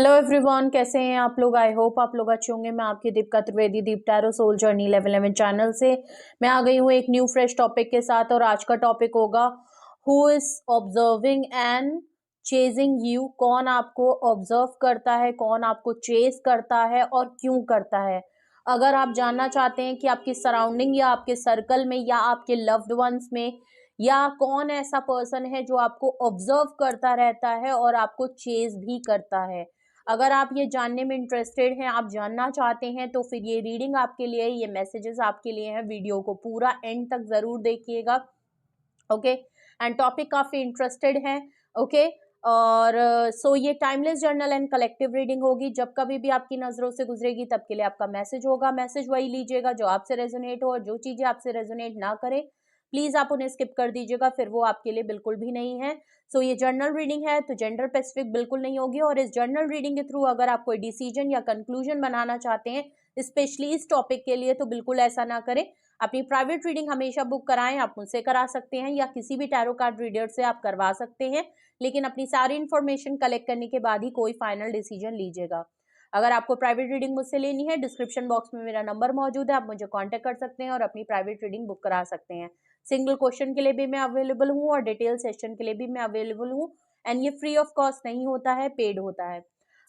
Hello everyone, कैसे हैं आप लोग। आई होप आप लोग अच्छे होंगे। मैं आपकी Deepika Trivedi, Deep tarot soul journey level 11 channel से मैं आ गई हूँ एक न्यू फ्रेश टॉपिक के साथ। और आज का टॉपिक होगा who is observing and chasing you. कौन आपको ऑब्जर्व करता है, कौन आपको चेज करता है और क्यों करता है। अगर आप जानना चाहते हैं कि आपकी सराउंडिंग या आपके सर्कल में या आपके लव्ड वंस में या कौन ऐसा पर्सन है जो आपको ऑब्जर्व करता रहता है और आपको चेज भी करता है, अगर आप ये जानने में इंटरेस्टेड हैं, आप जानना चाहते हैं, तो फिर ये रीडिंग आपके लिए, ये मैसेजेस आपके लिए हैं। वीडियो को पूरा एंड तक जरूर देखिएगा। ओके, एंड टॉपिक काफी इंटरेस्टेड है। ओके, और सो ये timeless journal and collective reading होगी। जब कभी भी आपकी नजरों से गुजरेगी तब के लिए आपका मैसेज होगा। मैसेज वही लीजिएगा जो आपसे रेजोनेट हो, और जो चीजें आपसे रेजोनेट ना करे प्लीज आप उन्हें स्किप कर दीजिएगा, फिर वो आपके लिए बिल्कुल भी नहीं है। सो ये जर्नल रीडिंग है तो जेंडर स्पेसिफिक बिल्कुल नहीं होगी। और इस जर्नल रीडिंग के थ्रू अगर आप कोई डिसीजन या कंक्लूजन बनाना चाहते हैं स्पेशली इस टॉपिक के लिए, तो बिल्कुल ऐसा ना करें। अपनी प्राइवेट रीडिंग हमेशा बुक कराएं। आप मुझसे करा सकते हैं या किसी भी टैरो कार्ड रीडर से आप करवा सकते हैं, लेकिन अपनी सारी इंफॉर्मेशन कलेक्ट करने के बाद ही कोई फाइनल डिसीजन लीजिएगा। अगर आपको प्राइवेट रीडिंग मुझसे लेनी है, डिस्क्रिप्शन बॉक्स में मेरा नंबर मौजूद है, आप मुझे कांटेक्ट कर सकते हैं और अपनी प्राइवेट रीडिंग बुक करा सकते हैं। सिंगल क्वेश्चन के लिए भी मैं अवेलेबल हूँ और डिटेल सेशन के लिए भी मैं अवेलेबल हूँ। एंड ये फ्री ऑफ कॉस्ट नहीं होता है, पेड होता है।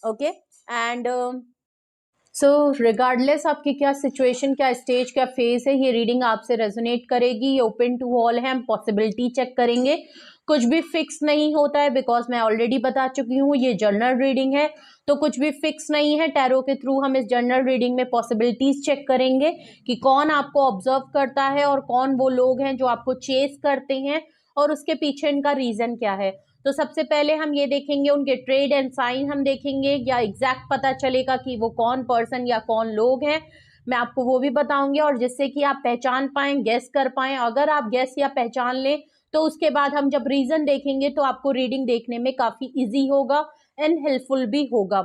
ओके, एंड सो रिगार्डलेस आपकी क्या सिचुएशन, क्या स्टेज, क्या फेज है, ये रीडिंग आपसे रेजोनेट करेगी। ये ओपन टू ऑल है, हम पॉसिबिलिटी चेक करेंगे। कुछ भी फिक्स नहीं होता है, बिकॉज मैं ऑलरेडी बता चुकी हूँ ये जर्नल रीडिंग है, तो कुछ भी फिक्स नहीं है। टैरो के थ्रू हम इस जर्नल रीडिंग में पॉसिबिलिटीज चेक करेंगे कि कौन आपको ऑब्जर्व करता है और कौन वो लोग हैं जो आपको चेस करते हैं और उसके पीछे इनका रीजन क्या है। तो सबसे पहले हम ये देखेंगे उनके ट्रेड एंड साइन हम देखेंगे, या एग्जैक्ट पता चलेगा कि वो कौन पर्सन या कौन लोग हैं। मैं आपको वो भी बताऊंगी, और जिससे कि आप पहचान पाएं, गेस कर पाएं। अगर आप गेस या पहचान लें तो उसके बाद हम जब रीजन देखेंगे तो आपको रीडिंग देखने में काफी इजी होगा एंड हेल्पफुल भी होगा।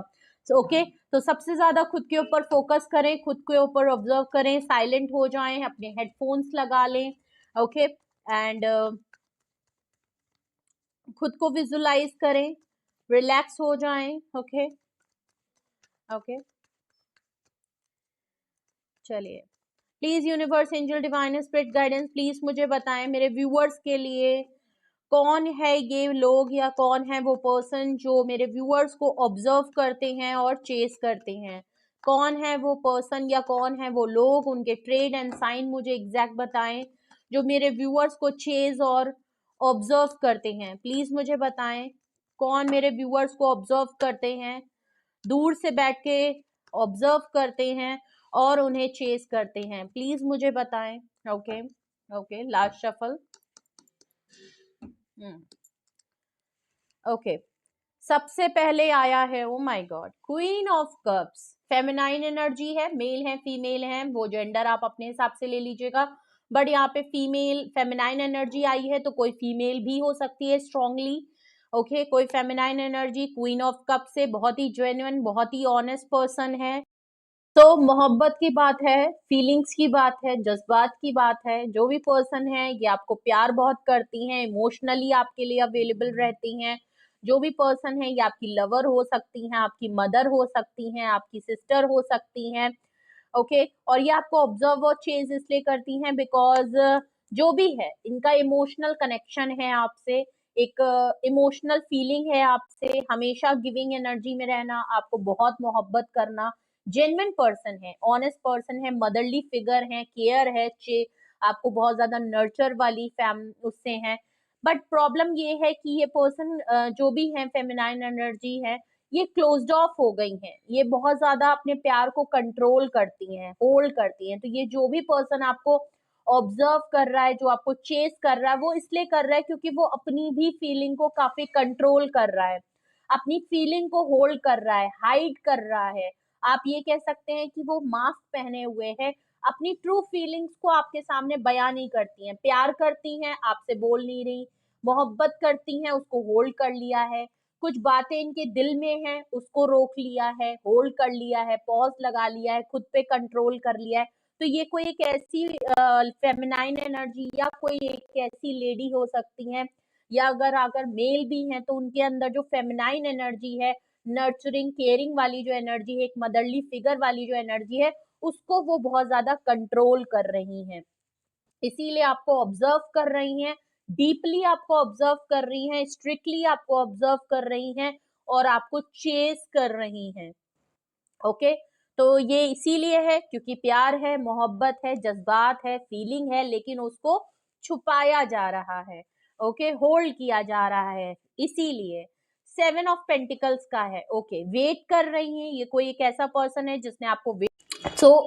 ओके, तो सबसे ज्यादा खुद के ऊपर फोकस करें, खुद के ऊपर ऑब्जर्व करें, साइलेंट हो जाएं, अपने हेडफोन्स लगा लें। ओके, एंड खुद को विजुलाइज करें, रिलैक्स हो जाएं। ओके ओके, चलिए। Please universe, angel, divine, spirit guidance, please मुझे बताएं मेरे व्यूअर्स के लिए कौन है ये लोग या कौन है वो पर्सन जो मेरे व्यूअर्स को ऑब्जर्व करते हैं और चेस करते हैं। कौन है वो पर्सन या कौन है वो लोग, उनके ट्रेड एंड साइन मुझे एग्जैक्ट बताएं जो मेरे व्यूअर्स को चेज और ऑब्जर्व करते हैं। प्लीज मुझे बताएं कौन मेरे व्यूअर्स को ऑब्जर्व करते हैं, दूर से बैठ के ऑब्जर्व करते हैं और उन्हें चेस करते हैं। प्लीज मुझे बताएं। Okay okay, last shuffle. Okay, सबसे पहले आया है, oh my God, queen of cups. Feminine energy है, मेल है फीमेल है, वो जेंडर आप अपने हिसाब से ले लीजिएगा। बट यहाँ पे फीमेल फेमिनाइन एनर्जी आई है, तो कोई फीमेल भी हो सकती है स्ट्रांगली। ओके, कोई feminine energy queen of cup से, बहुत ही जेन्युइन, बहुत ही ऑनेस्ट पर्सन है। तो मोहब्बत की बात है, फीलिंग्स की बात है, जज्बात की बात है। जो भी पर्सन है ये आपको प्यार बहुत करती हैं, इमोशनली आपके लिए अवेलेबल रहती हैं। जो भी पर्सन है ये आपकी लवर हो सकती हैं, आपकी मदर हो सकती हैं, आपकी सिस्टर हो सकती हैं। ओके, और ये आपको ऑब्जर्व और चेज इसलिए करती हैं बिकॉज जो भी है इनका इमोशनल कनेक्शन है आपसे, एक इमोशनल फीलिंग है आपसे, हमेशा गिविंग एनर्जी में रहना, आपको बहुत मोहब्बत करना। जेन्युइन पर्सन है, ऑनेस्ट पर्सन है, मदरली फिगर है, केयर है, आपको बहुत ज्यादा नर्चर वाली फैम उससे है। बट प्रॉब्लम ये है कि ये पर्सन जो भी है फेमिनाइन एनर्जी है, ये क्लोज्ड ऑफ हो गई हैं, ये बहुत ज्यादा अपने प्यार को कंट्रोल करती हैं, होल्ड करती हैं। तो ये जो भी पर्सन आपको ऑब्जर्व कर रहा है, जो आपको चेस कर रहा है, वो इसलिए कर रहा है क्योंकि वो अपनी भी फीलिंग को काफी कंट्रोल कर रहा है, अपनी फीलिंग को होल्ड कर रहा है, हाइड कर रहा है। आप ये कह सकते हैं कि वो मास्क पहने हुए हैं, अपनी ट्रू फीलिंग्स को आपके सामने बयान नहीं करती हैं। प्यार करती हैं, आपसे बोल नहीं रही, मोहब्बत करती हैं, उसको होल्ड कर लिया है। कुछ बातें इनके दिल में हैं, उसको रोक लिया है, होल्ड कर लिया है, पॉज लगा लिया है, खुद पे कंट्रोल कर लिया है। तो ये कोई एक ऐसी फेमिनाइन एनर्जी या कोई एक ऐसी लेडी हो सकती है, या अगर अगर मेल भी हैं तो उनके अंदर जो फेमिनाइन एनर्जी है नर्चरिंग केयरिंग वाली जो एनर्जी है, एक मदरली फिगर वाली जो एनर्जी है, उसको वो बहुत ज्यादा कंट्रोल कर रही हैं। इसीलिए आपको ऑब्जर्व कर रही हैं, डीपली आपको ऑब्जर्व कर रही हैं, स्ट्रिक्टली आपको ऑब्जर्व कर रही हैं और आपको चेस कर रही हैं। ओके, तो ये इसीलिए है क्योंकि प्यार है, मोहब्बत है, जज्बात है, फीलिंग है, लेकिन उसको छुपाया जा रहा है। ओके, होल्ड किया जा रहा है, इसीलिए 7 ऑफ पेंटिकल्स का है। ओके, वेट कर रही हैं, ये कोई एक ऐसा पर्सन है जिसने आपको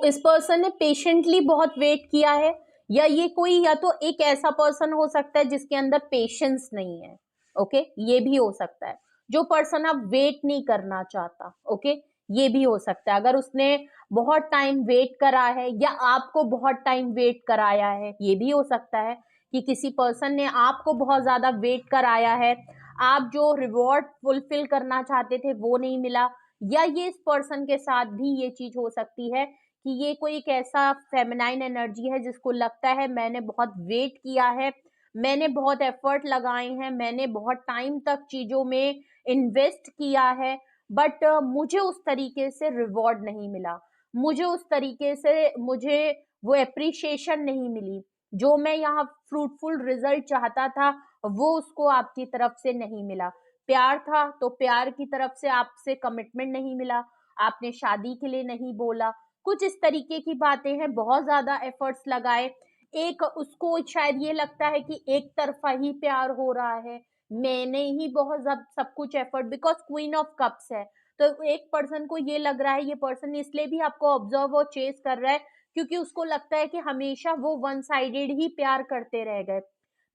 इस पर्सन ने पेशेंटली बहुत वेट किया है, या ये कोई या तो एक ऐसा पर्सन हो सकता है जिसके अंदर पेशेंस नहीं है। ओके, ये भी हो सकता है, जो पर्सन अब वेट नहीं करना चाहता। ओके, ये भी हो सकता है, अगर उसने बहुत टाइम वेट करा है या आपको बहुत टाइम वेट कराया है, ये भी हो सकता है कि किसी पर्सन ने आपको बहुत ज्यादा वेट कराया है, आप जो रिवॉर्ड फुलफिल करना चाहते थे वो नहीं मिला, या ये इस पर्सन के साथ भी ये चीज हो सकती है कि ये कोई एक ऐसा फेमिनाइन एनर्जी है जिसको लगता है मैंने बहुत वेट किया है, मैंने बहुत एफर्ट लगाए हैं, मैंने बहुत टाइम तक चीजों में इन्वेस्ट किया है, बट मुझे उस तरीके से रिवॉर्ड नहीं मिला, मुझे उस तरीके से मुझे वो एप्रिशिएशन नहीं मिली, जो मैं यहाँ फ्रूटफुल रिजल्ट चाहता था वो उसको आपकी तरफ से नहीं मिला। प्यार था तो प्यार की तरफ से आपसे कमिटमेंट नहीं मिला, आपने शादी के लिए नहीं बोला, कुछ इस तरीके की बातें हैं, बहुत ज्यादा एफर्ट्स लगाए, एक उसको शायद ये लगता है कि एक तरफा ही प्यार हो रहा है, मैंने ही बहुत सब कुछ effort, because queen of cups है, तो एक पर्सन को ये लग रहा है, ये पर्सन इसलिए भी आपको ऑब्जर्व और चेस कर रहा है क्योंकि उसको लगता है कि हमेशा वो वन साइडेड ही प्यार करते रह गए।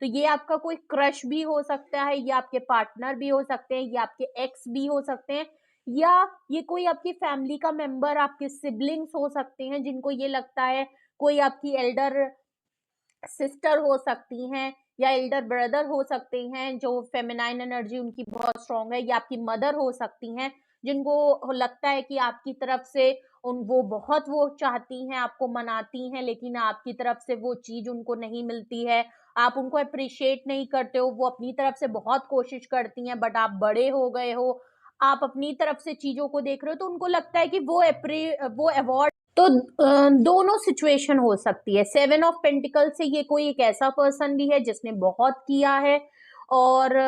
तो ये आपका कोई क्रश भी हो सकता है, ये आपके पार्टनर भी हो सकते हैं, ये आपके एक्स भी हो सकते हैं, या ये कोई आपकी फैमिली का मेंबर, आपके सिबलिंग्स हो सकते हैं जिनको ये लगता है, कोई आपकी एल्डर सिस्टर हो सकती हैं या एल्डर ब्रदर हो सकते हैं जो फेमिनाइन एनर्जी उनकी बहुत स्ट्रांग है, या आपकी मदर हो सकती हैं जिनको लगता है कि आपकी तरफ से वो बहुत वो चाहती हैं, आपको मनाती हैं, लेकिन आपकी तरफ से वो चीज उनको नहीं मिलती है, आप उनको अप्रिशिएट नहीं करते हो, वो अपनी तरफ से बहुत कोशिश करती हैं, बट आप बड़े हो गए हो, आप अपनी तरफ से चीजों को देख रहे हो, तो उनको लगता है कि वो अवॉर्ड, तो दोनों सिचुएशन हो सकती है। 7 ऑफ पेंटिकल से ये कोई एक ऐसा पर्सन भी है जिसने बहुत किया है और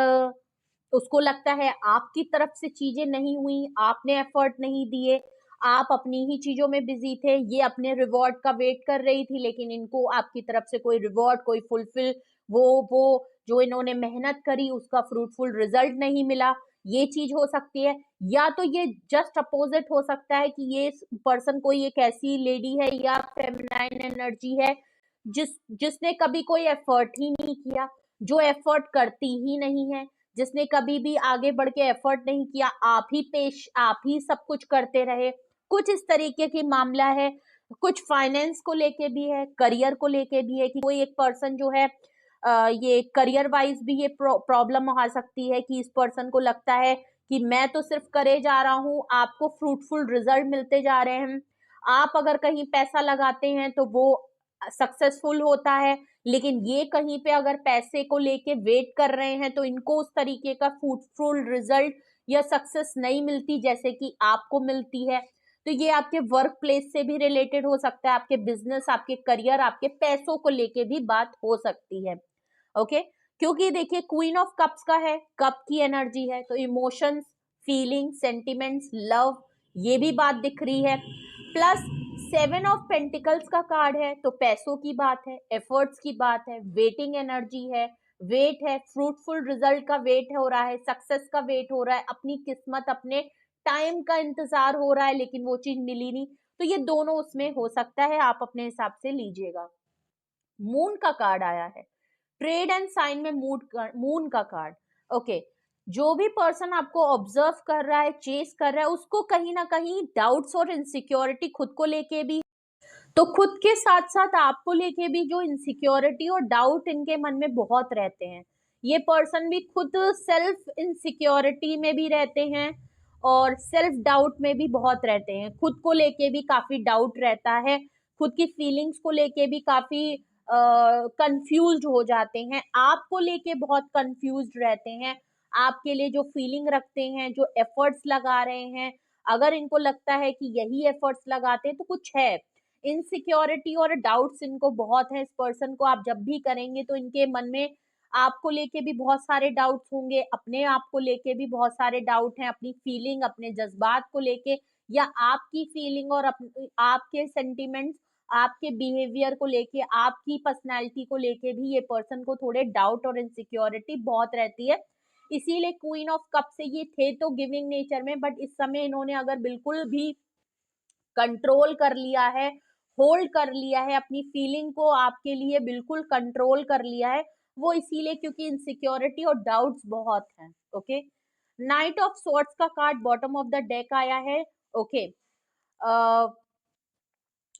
उसको लगता है आपकी तरफ से चीजें नहीं हुई, आपने एफर्ट नहीं दिए, आप अपनी ही चीजों में बिजी थे, ये अपने रिवॉर्ड का वेट कर रही थी, लेकिन इनको आपकी तरफ से कोई रिवॉर्ड, कोई फुलफिल, वो जो इन्होंने मेहनत करी उसका फ्रूटफुल रिजल्ट नहीं मिला, ये चीज हो सकती है। या तो ये जस्ट अपोजिट हो सकता है कि ये पर्सन कोई एक ऐसी लेडी है या फेमिनाइन एनर्जी है जिसने कभी कोई एफर्ट ही नहीं किया, जो एफर्ट करती ही नहीं है, जिसने कभी भी आगे बढ़ के एफर्ट नहीं किया, आप ही सब कुछ करते रहे, कुछ इस तरीके की मामला है। कुछ फाइनेंस को लेके भी है, करियर को लेके भी है कि कोई एक पर्सन जो है ये करियर वाइज भी ये प्रॉब्लम आ सकती है कि इस पर्सन को लगता है कि मैं तो सिर्फ करे जा रहा हूँ, आपको फ्रूटफुल रिजल्ट मिलते जा रहे हैं, आप अगर कहीं पैसा लगाते हैं तो वो सक्सेसफुल होता है, लेकिन ये कहीं पे अगर पैसे को लेके वेट कर रहे हैं तो इनको उस तरीके का फ्रूटफुल रिजल्ट या सक्सेस नहीं मिलती जैसे कि आपको मिलती है। तो ये आपके वर्क प्लेस से भी रिलेटेड हो सकता है, आपके बिजनेस, आपके करियर, आपके पैसों को लेके भी बात हो सकती है। ओके, क्योंकि देखिए क्वीन ऑफ कप्स का है, कप की एनर्जी है, तो इमोशंस, फीलिंग, सेंटिमेंट्स, लव, ये भी बात दिख रही है, प्लस 7 ऑफ पेंटिकल्स का कार्ड है तो पैसों की बात है, एफर्ट्स की बात है, वेटिंग एनर्जी है, वेट है, फ्रूटफुल रिजल्ट का वेट हो रहा है, सक्सेस का वेट हो रहा है, अपनी किस्मत, अपने टाइम का इंतजार हो रहा है, लेकिन वो चीज मिली नहीं, तो ये दोनों उसमें हो सकता है, आप अपने हिसाब से लीजिएगा। मून का कार्ड आया है, ट्रेड एंड साइन में मून का कार्ड। ओके, जो भी पर्सन आपको ऑब्जर्व कर रहा है, चेस कर रहा है, उसको कहीं ना कहीं डाउट्स और इनसिक्योरिटी खुद को लेके भी, तो खुद के साथ साथ आपको लेके भी जो इनसिक्योरिटी और डाउट इनके मन में बहुत रहते हैं, ये पर्सन भी खुद सेल्फ इनसिक्योरिटी में भी रहते हैं और सेल्फ डाउट में भी बहुत रहते हैं, खुद को लेके भी काफी डाउट रहता है, खुद की फीलिंग्स को लेके भी काफी कंफ्यूज्ड हो जाते हैं, आपको लेके बहुत कंफ्यूज्ड रहते हैं, आपके लिए जो फीलिंग रखते हैं, जो एफर्ट्स लगा रहे हैं, अगर इनको लगता है कि यही एफर्ट्स लगाते हैं तो कुछ है। इनसिक्योरिटी और डाउट्स इनको बहुत है। इस पर्सन को आप जब भी करेंगे तो इनके मन में आपको लेके भी बहुत सारे डाउट्स होंगे, अपने आप को लेके भी बहुत सारे डाउट हैं, अपनी फीलिंग, अपने जज्बात को लेके, या आपकी फीलिंग और आपके सेंटिमेंट्स, आपके बिहेवियर को लेके, आपकी पर्सनैलिटी को लेके भी ये पर्सन को थोड़े डाउट और इनसिक्योरिटी बहुत रहती है। इसीलिए क्वीन ऑफ कप से ये थे तो गिविंग नेचर में, बट इस समय इन्होंने अगर बिल्कुल भी कंट्रोल कर लिया है, होल्ड कर लिया है अपनी फीलिंग को, आपके लिए बिल्कुल कंट्रोल कर लिया है, वो इसीलिए क्योंकि इनसिक्योरिटी और डाउट्स बहुत हैं। ओके, नाइट ऑफ स्वॉर्ड्स का card bottom of the deck आया है। ओके,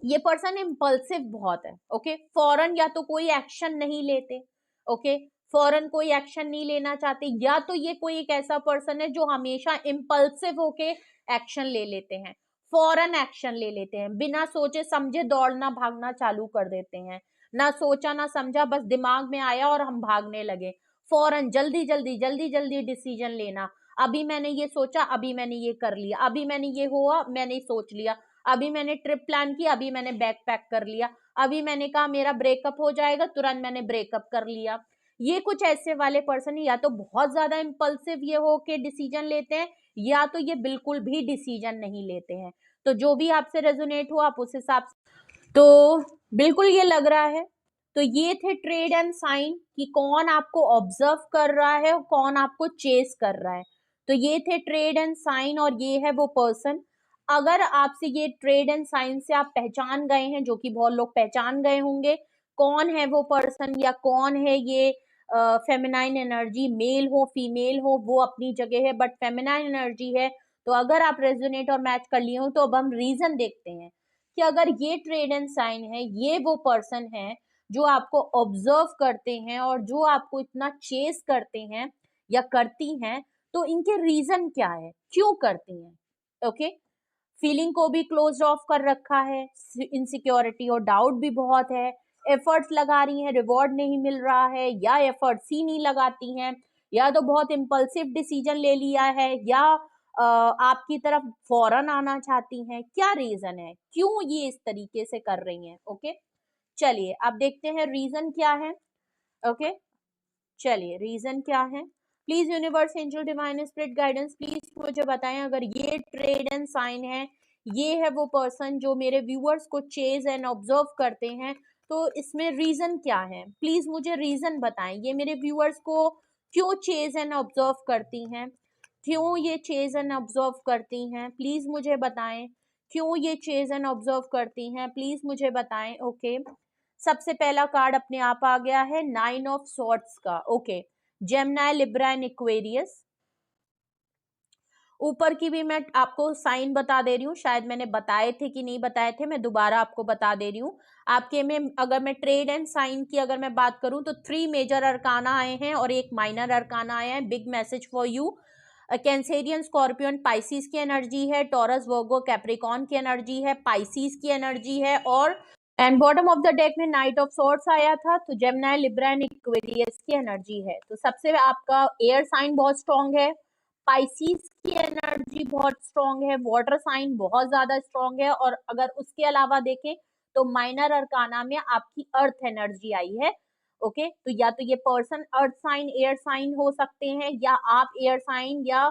ये पर्सन इम्पल्सिव बहुत है। ओके, फौरन या तो कोई एक्शन नहीं लेते। ओके, फौरन कोई एक्शन नहीं लेना चाहते, या तो ये कोई एक ऐसा पर्सन है जो हमेशा इम्पल्सिव होके एक्शन ले लेते हैं, फौरन एक्शन ले लेते हैं, बिना सोचे समझे दौड़ना भागना चालू कर देते हैं, ना सोचा ना समझा, बस दिमाग में आया और हम भागने लगे, फौरन जल्दी जल्दी जल्दी जल्दी डिसीजन लेना। अभी मैंने ये सोचा, अभी मैंने ये कर लिया, अभी मैंने ये हुआ, मैंने सोच लिया, अभी मैंने ट्रिप प्लान की, अभी मैंने बैग पैक कर लिया, अभी मैंने कहा मेरा ब्रेकअप हो जाएगा, तुरंत मैंने ब्रेकअप कर लिया। ये कुछ ऐसे वाले पर्सन या तो बहुत ज्यादा इम्पल्सिव ये हो के डिसीजन लेते हैं, या तो ये बिल्कुल भी डिसीजन नहीं लेते हैं। तो जो भी आपसे रेजोनेट हो आप उस हिसाब से, तो बिल्कुल ये लग रहा है। तो ये थे ट्रेड एंड साइन कि कौन आपको ऑब्जर्व कर रहा है और कौन आपको चेस कर रहा है। तो ये थे ट्रेड एंड साइन और ये है वो पर्सन। अगर आपसे ये ट्रेड एंड साइन से आप पहचान गए हैं, जो कि बहुत लोग पहचान गए होंगे, कौन है वो पर्सन या कौन है ये फेमिनाइन एनर्जी, मेल हो फीमेल हो वो अपनी जगह है, बट फेमिनाइन एनर्जी है। तो अगर आप रेजोनेट और मैच कर लिए हो तो अब हम रीजन देखते हैं कि अगर ये ट्रेड एंड साइन है, ये वो पर्सन है जो आपको ऑब्जर्व करते हैं और जो आपको इतना चेस करते हैं या करती हैं, तो इनके रीजन क्या है, क्यों करती हैं। ओके, फीलिंग को भी क्लोज ऑफ कर रखा है, इनसिक्योरिटी और डाउट भी बहुत है, एफर्ट्स लगा रही हैं, रिवॉर्ड नहीं मिल रहा है, या एफर्ट्स ही नहीं लगाती हैं, या तो बहुत इम्पल्सिव डिसीजन ले लिया है, या आपकी तरफ फौरन आना चाहती हैं। क्या रीजन है, क्यों ये इस तरीके से कर रही हैं। ओके, चलिए अब देखते हैं रीजन क्या है। ओके, चलिए रीजन क्या है। Please universe, angel, divine spirit guidance, please मुझे बताएं अगर ये ट्रेड एंड साइन है, ये है वो पर्सन जो मेरे व्यूअर्स को चेज एंड ऑब्जर्व करते हैं, तो इसमें रीजन क्या है। प्लीज मुझे रीजन बताएं, ये मेरे व्यूअर्स को क्यों चेज एंड ऑब्जर्व करती हैं, क्यों ये चेज एंड ऑब्जर्व करती हैं, प्लीज मुझे बताएं क्यों ये चेज एंड ऑब्जर्व करती हैं, प्लीज मुझे बताएं। ओके, सबसे पहला कार्ड अपने आप आ गया है, 9 ऑफ सॉर्ड्स का। Okay, Gemini, Libra and Aquarius. ऊपर की भी मैं आपको साइन बता दे रही हूँ, शायद मैंने बताए थे कि नहीं बताए थे, मैं दोबारा आपको बता दे रही हूँ। आपके में अगर मैं ट्रेड एंड साइन की अगर मैं बात करूं तो 3 मेजर अरकाना आए हैं और एक माइनर अरकाना आया है। Big message for you. Cancerian, scorpion, Pisces की एनर्जी है, टॉरस, वर्गो, कैप्रिकॉन की एनर्जी है, पाइसिस की एनर्जी है, और and bottom of the deck में नाइट ऑफ सॉर्ड्स आया था, तो जेमिनी, लिब्रा एंड एक्वेरियस की एनर्जी है। तो सबसे आपका एयर साइन बहुत स्ट्रॉन्ग है, पाइसिस की एनर्जी बहुत स्ट्रॉन्ग है, वाटर साइन बहुत ज्यादा स्ट्रॉन्ग है, और अगर उसके अलावा देखें तो माइनर अरकाना में आपकी अर्थ एनर्जी आई है। ओके, तो या तो ये person earth sign, air sign हो सकते हैं, या आप एयर साइन या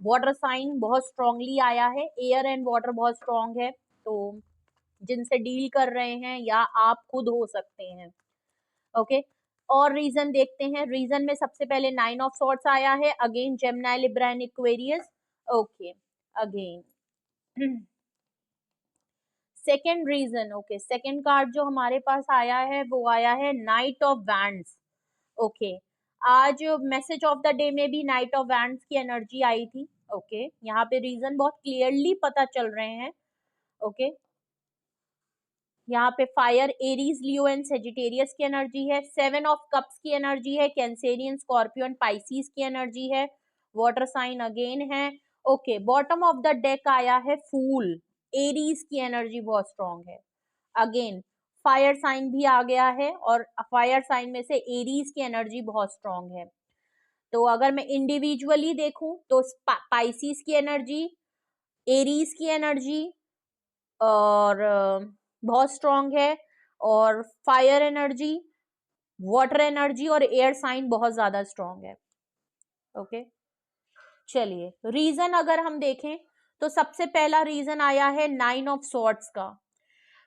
वाटर साइन बहुत स्ट्रांगली आया है, एयर एंड वाटर बहुत स्ट्रांग है, तो जिनसे डील कर रहे हैं, या आप खुद हो सकते हैं। ओके, और रीजन देखते हैं। रीजन में सबसे पहले 9 ऑफ सॉर्ड्स आया है, again Gemini, Libra and Aquarius. Okay, again second reason. Okay, second card जो हमारे पास आया है वो आया है नाइट ऑफ वैंड्स। ओके, आज मैसेज ऑफ द डे में भी नाइट ऑफ वैंड्स की एनर्जी आई थी। ओके, यहाँ पे रीजन बहुत क्लियरली पता चल रहे हैं। ओके, यहाँ पे fire, Aries, Leo and Sagittarius की एनर्जी है, 7 ऑफ कप्स की एनर्जी है, कैंसेरियन, स्कॉर्पियन, पाइसिस की एनर्जी है, वाटर साइन अगेन है। Okay, bottom of the deck आया है फूल, एरीज की एनर्जी बहुत स्ट्रॉन्ग है। अगेन फायर साइन भी आ गया है, और फायर साइन में से एरीज की एनर्जी बहुत स्ट्रॉन्ग है। तो अगर मैं इंडिविजुअली देखूं तो पाइसिस की एनर्जी, एरीज की एनर्जी और बहुत स्ट्रांग है, और फायर एनर्जी, वाटर एनर्जी और एयर साइन बहुत ज्यादा स्ट्रांग है। ओके, चलिए रीजन अगर हम देखें तो सबसे पहला रीजन आया है 9 ऑफ सॉर्ड्स का,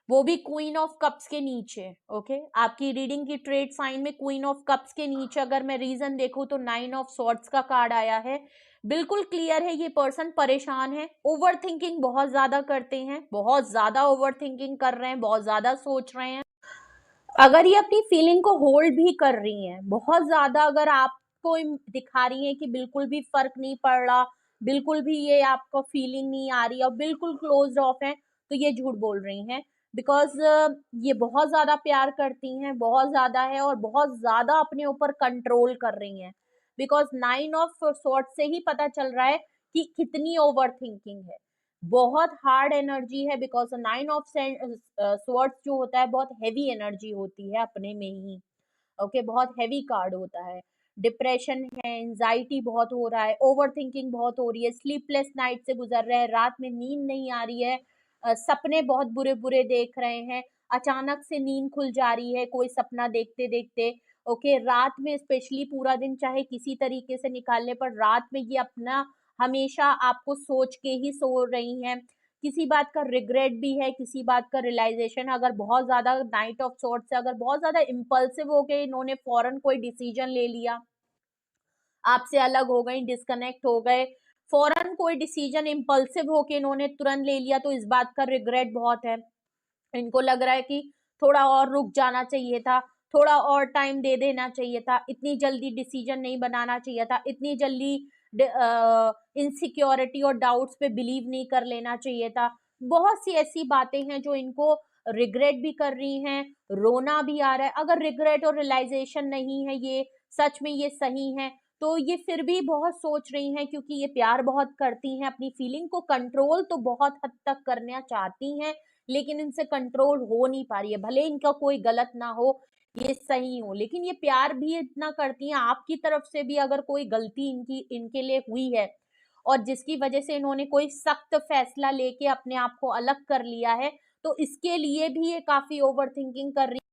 वो भी क्वीन ऑफ कप्स के नीचे। ओके, आपकी रीडिंग की ट्रेड साइन में क्वीन ऑफ कप्स के नीचे अगर मैं रीजन देखूं तो 9 ऑफ सॉर्ड्स का कार्ड आया है। बिल्कुल क्लियर है ये पर्सन परेशान है, ओवर थिंकिंग बहुत ज्यादा करते हैं, बहुत ज्यादा ओवर थिंकिंग कर रहे हैं, बहुत ज्यादा सोच रहे हैं। अगर ये अपनी फीलिंग को होल्ड भी कर रही हैं बहुत ज्यादा, अगर आपको दिखा रही हैं कि बिल्कुल भी फर्क नहीं पड़ रहा, बिल्कुल भी ये आपको फीलिंग नहीं आ रही और बिल्कुल क्लोज्ड ऑफ है, तो ये झूठ बोल रही हैं। बिकॉज ये बहुत ज्यादा प्यार करती हैं, बहुत ज्यादा है, और बहुत ज्यादा अपने ऊपर कंट्रोल कर रही हैं। बिकॉज 9 ऑफ सॉर्ड से ही पता चल रहा है कि कितनी ओवर थिंकिंग है, बहुत हार्ड एनर्जी है। बिकॉज 9 ऑफ स्वॉर्ड्स जो होता है बहुत हैवी एनर्जी होती है अपने में ही। ओके, बहुत हैवी कार्ड होता है। डिप्रेशन है, एंजाइटी बहुत हो रहा है, ओवर थिंकिंग बहुत हो रही है, स्लीपलेस नाइट से गुजर रहे हैं, रात में नींद नहीं आ रही है, सपने बहुत बुरे बुरे देख रहे हैं, अचानक से नींद खुल जा रही है कोई सपना देखते देखते। ओके, रात में स्पेशली पूरा दिन चाहे किसी तरीके से निकालने पर रात में ये अपना हमेशा आपको सोच के ही सो रही हैं। किसी बात का रिग्रेट भी है, किसी बात का रियलाइजेशन। अगर बहुत ज्यादा नाइट ऑफ सॉर्ड्स से अगर बहुत ज्यादा इम्पल्सिव हो गए, इन्होंने फौरन कोई डिसीजन ले लिया, आपसे अलग हो गई, डिस्कनेक्ट हो गए, फौरन कोई डिसीजन इम्पल्सिव होके इन्होंने तुरंत ले लिया, तो इस बात का रिग्रेट बहुत है। इनको लग रहा है कि थोड़ा और रुक जाना चाहिए था, थोड़ा और टाइम दे देना चाहिए था, इतनी जल्दी डिसीजन नहीं बनाना चाहिए था, इतनी जल्दी इनसिक्योरिटी और डाउट्स पे बिलीव नहीं कर लेना चाहिए था। बहुत सी ऐसी बातें हैं जो इनको रिग्रेट भी कर रही हैं, रोना भी आ रहा है। अगर रिग्रेट और रियलाइजेशन नहीं है, ये सच में ये सही है, तो ये फिर भी बहुत सोच रही हैं, क्योंकि ये प्यार बहुत करती हैं, अपनी फीलिंग को कंट्रोल तो बहुत हद तक करना चाहती हैं, लेकिन इनसे कंट्रोल हो नहीं पा रही है। भले इनका कोई गलत ना हो, ये सही हो, लेकिन ये प्यार भी इतना करती हैं। आपकी तरफ से भी अगर कोई गलती इनके लिए हुई है और जिसकी वजह से इन्होंने कोई सख्त फैसला लेके अपने आप को अलग कर लिया है, तो इसके लिए भी ये काफी ओवर थिंकिंग कर रही है।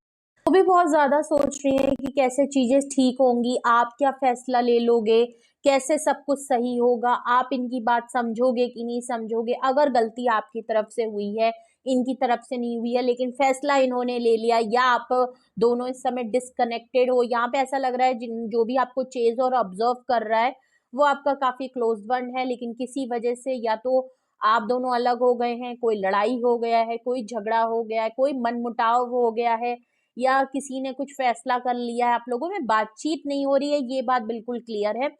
वो भी बहुत ज्यादा सोच रही है कि कैसे चीजें ठीक होंगी, आप क्या फैसला ले लोगे, कैसे सब कुछ सही होगा, आप इनकी बात समझोगे कि नहीं समझोगे। अगर गलती आपकी तरफ से हुई है, इनकी तरफ से नहीं हुई है, लेकिन फैसला इन्होंने ले लिया, या आप दोनों इस समय डिस्कनेक्टेड हो। यहाँ पे ऐसा लग रहा है जो भी आपको चेज और ऑब्जर्व कर रहा है वो आपका काफी क्लोज वन है, लेकिन किसी वजह से या तो आप दोनों अलग हो गए हैं, कोई लड़ाई हो गया है, कोई झगड़ा हो गया है, कोई मनमुटाव हो गया है, या किसी ने कुछ फैसला कर लिया है, आप लोगों में बातचीत नहीं हो रही है, ये बात बिल्कुल क्लियर है।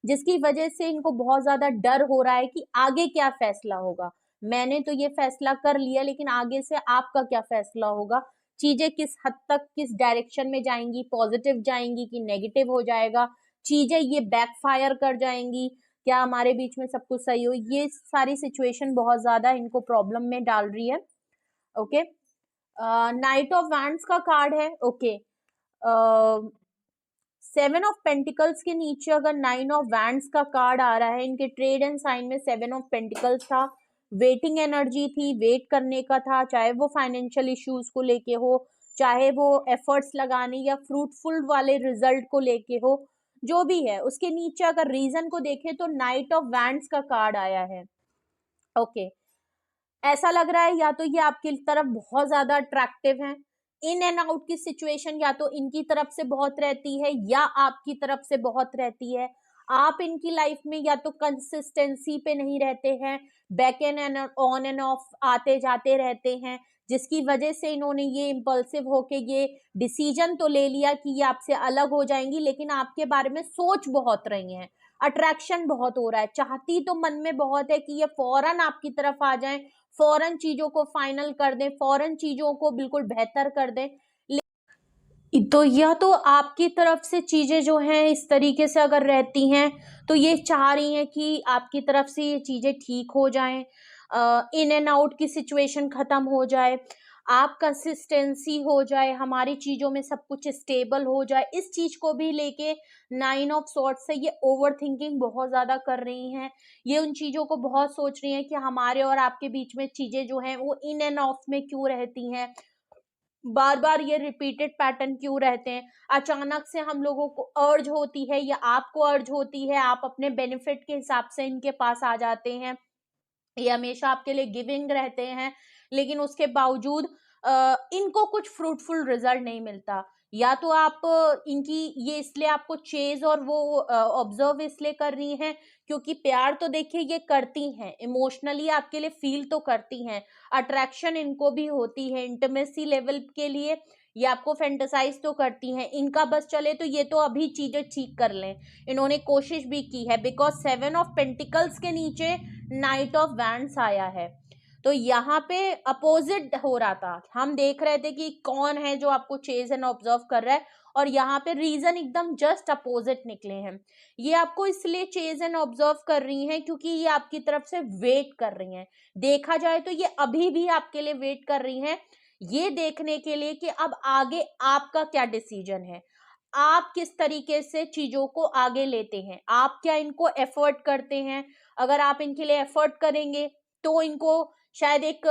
जिसकी वजह से इनको बहुत ज्यादा डर हो रहा है कि आगे क्या फैसला होगा। मैंने तो ये फैसला कर लिया, लेकिन आगे से आपका क्या फैसला होगा, चीजें किस हद तक किस डायरेक्शन में जाएंगी, पॉजिटिव जाएंगी कि नेगेटिव हो जाएगा, चीजें ये बैकफायर कर जाएंगी, क्या हमारे बीच में सब कुछ सही हो। ये सारी सिचुएशन बहुत ज्यादा इनको प्रॉब्लम में डाल रही है। ओके, नाइट ऑफ वैंड्स का कार्ड है। ओके, 7 ऑफ पेंटिकल्स के नीचे अगर 9 ऑफ वैंड्स का कार्ड आ रहा है, इनके ट्रेड एंड साइन में 7 ऑफ पेंटिकल्स था, वेटिंग एनर्जी थी, वेट करने का था, चाहे वो फाइनेंशियल इश्यूज को लेके हो, चाहे वो एफर्ट्स लगाने या फ्रूटफुल वाले रिजल्ट को लेके हो, जो भी है। उसके नीचे अगर रीजन को देखें तो नाइट ऑफ वैंड्स का कार्ड आया है। ओके, ऐसा लग रहा है या तो ये आपकी तरफ बहुत ज्यादा अट्रैक्टिव है, इन एंड आउट की सिचुएशन या तो इनकी तरफ से बहुत रहती है या आपकी तरफ से बहुत रहती है। आप इनकी लाइफ में या तो कंसिस्टेंसी पे नहीं रहते हैं, back and on end of आते जाते रहते हैं, जिसकी वजह से इन्होंने ये इम्पल्सिव होके ये डिसीजन तो ले लिया कि ये आपसे अलग हो जाएंगी, लेकिन आपके बारे में सोच बहुत रही हैं, अट्रैक्शन बहुत हो रहा है, चाहती तो मन में बहुत है कि ये फौरन आपकी तरफ आ जाएं, फौरन चीजों को फाइनल कर दें, फौरन चीजों को बिल्कुल बेहतर कर दें। तो या तो आपकी तरफ से चीजें जो हैं इस तरीके से अगर रहती हैं तो ये चाह रही हैं कि आपकी तरफ से ये चीजें ठीक हो जाएं, इन एंड आउट की सिचुएशन खत्म हो जाए। आप कंसिस्टेंसी हो जाए, हमारी चीजों में सब कुछ स्टेबल हो जाए, इस चीज को भी लेके 9 ऑफ सॉर्ट्स से ये ओवर थिंकिंग बहुत ज्यादा कर रही हैं। ये उन चीजों को बहुत सोच रही हैं कि हमारे और आपके बीच में चीजें जो हैं वो इन एंड ऑफ में क्यों रहती हैं, बार बार ये रिपीटेड पैटर्न क्यों रहते हैं। अचानक से हम लोगों को अर्ज होती है या आपको अर्ज होती है, आप अपने बेनिफिट के हिसाब से इनके पास आ जाते हैं। ये हमेशा आपके लिए गिविंग रहते हैं, लेकिन उसके बावजूद इनको कुछ फ्रूटफुल रिजल्ट नहीं मिलता। या तो आप इनकी ये इसलिए आपको चेज और वो ऑब्जर्व इसलिए कर रही हैं क्योंकि प्यार तो देखिए ये करती हैं, इमोशनली आपके लिए फील तो करती हैं, अट्रैक्शन इनको भी होती है इंटीमेसी लेवल के लिए, ये आपको फेंटेसाइज तो करती हैं। इनका बस चले तो ये तो अभी चीजें ठीक कर लें, इन्होंने कोशिश भी की है, बिकॉज 7 ऑफ पेंटिकल्स के नीचे नाइट ऑफ वैंड्स आया है। तो यहाँ पे अपोजिट हो रहा था, हम देख रहे थे कि कौन है जो आपको चेज एंड ऑब्जर्व कर रहा है, और यहाँ पे रीजन एकदम जस्ट अपोजिट निकले हैं। ये आपको इसलिए चेज एंड ऑब्जर्व कर रही हैं क्योंकि ये आपकी तरफ से वेट कर रही हैं। देखा जाए तो ये अभी भी आपके लिए वेट कर रही हैं, ये देखने के लिए कि अब आगे आपका क्या डिसीजन है, आप किस तरीके से चीजों को आगे लेते हैं, आप क्या इनको एफर्ट करते हैं। अगर आप इनके लिए एफर्ट करेंगे तो इनको शायद एक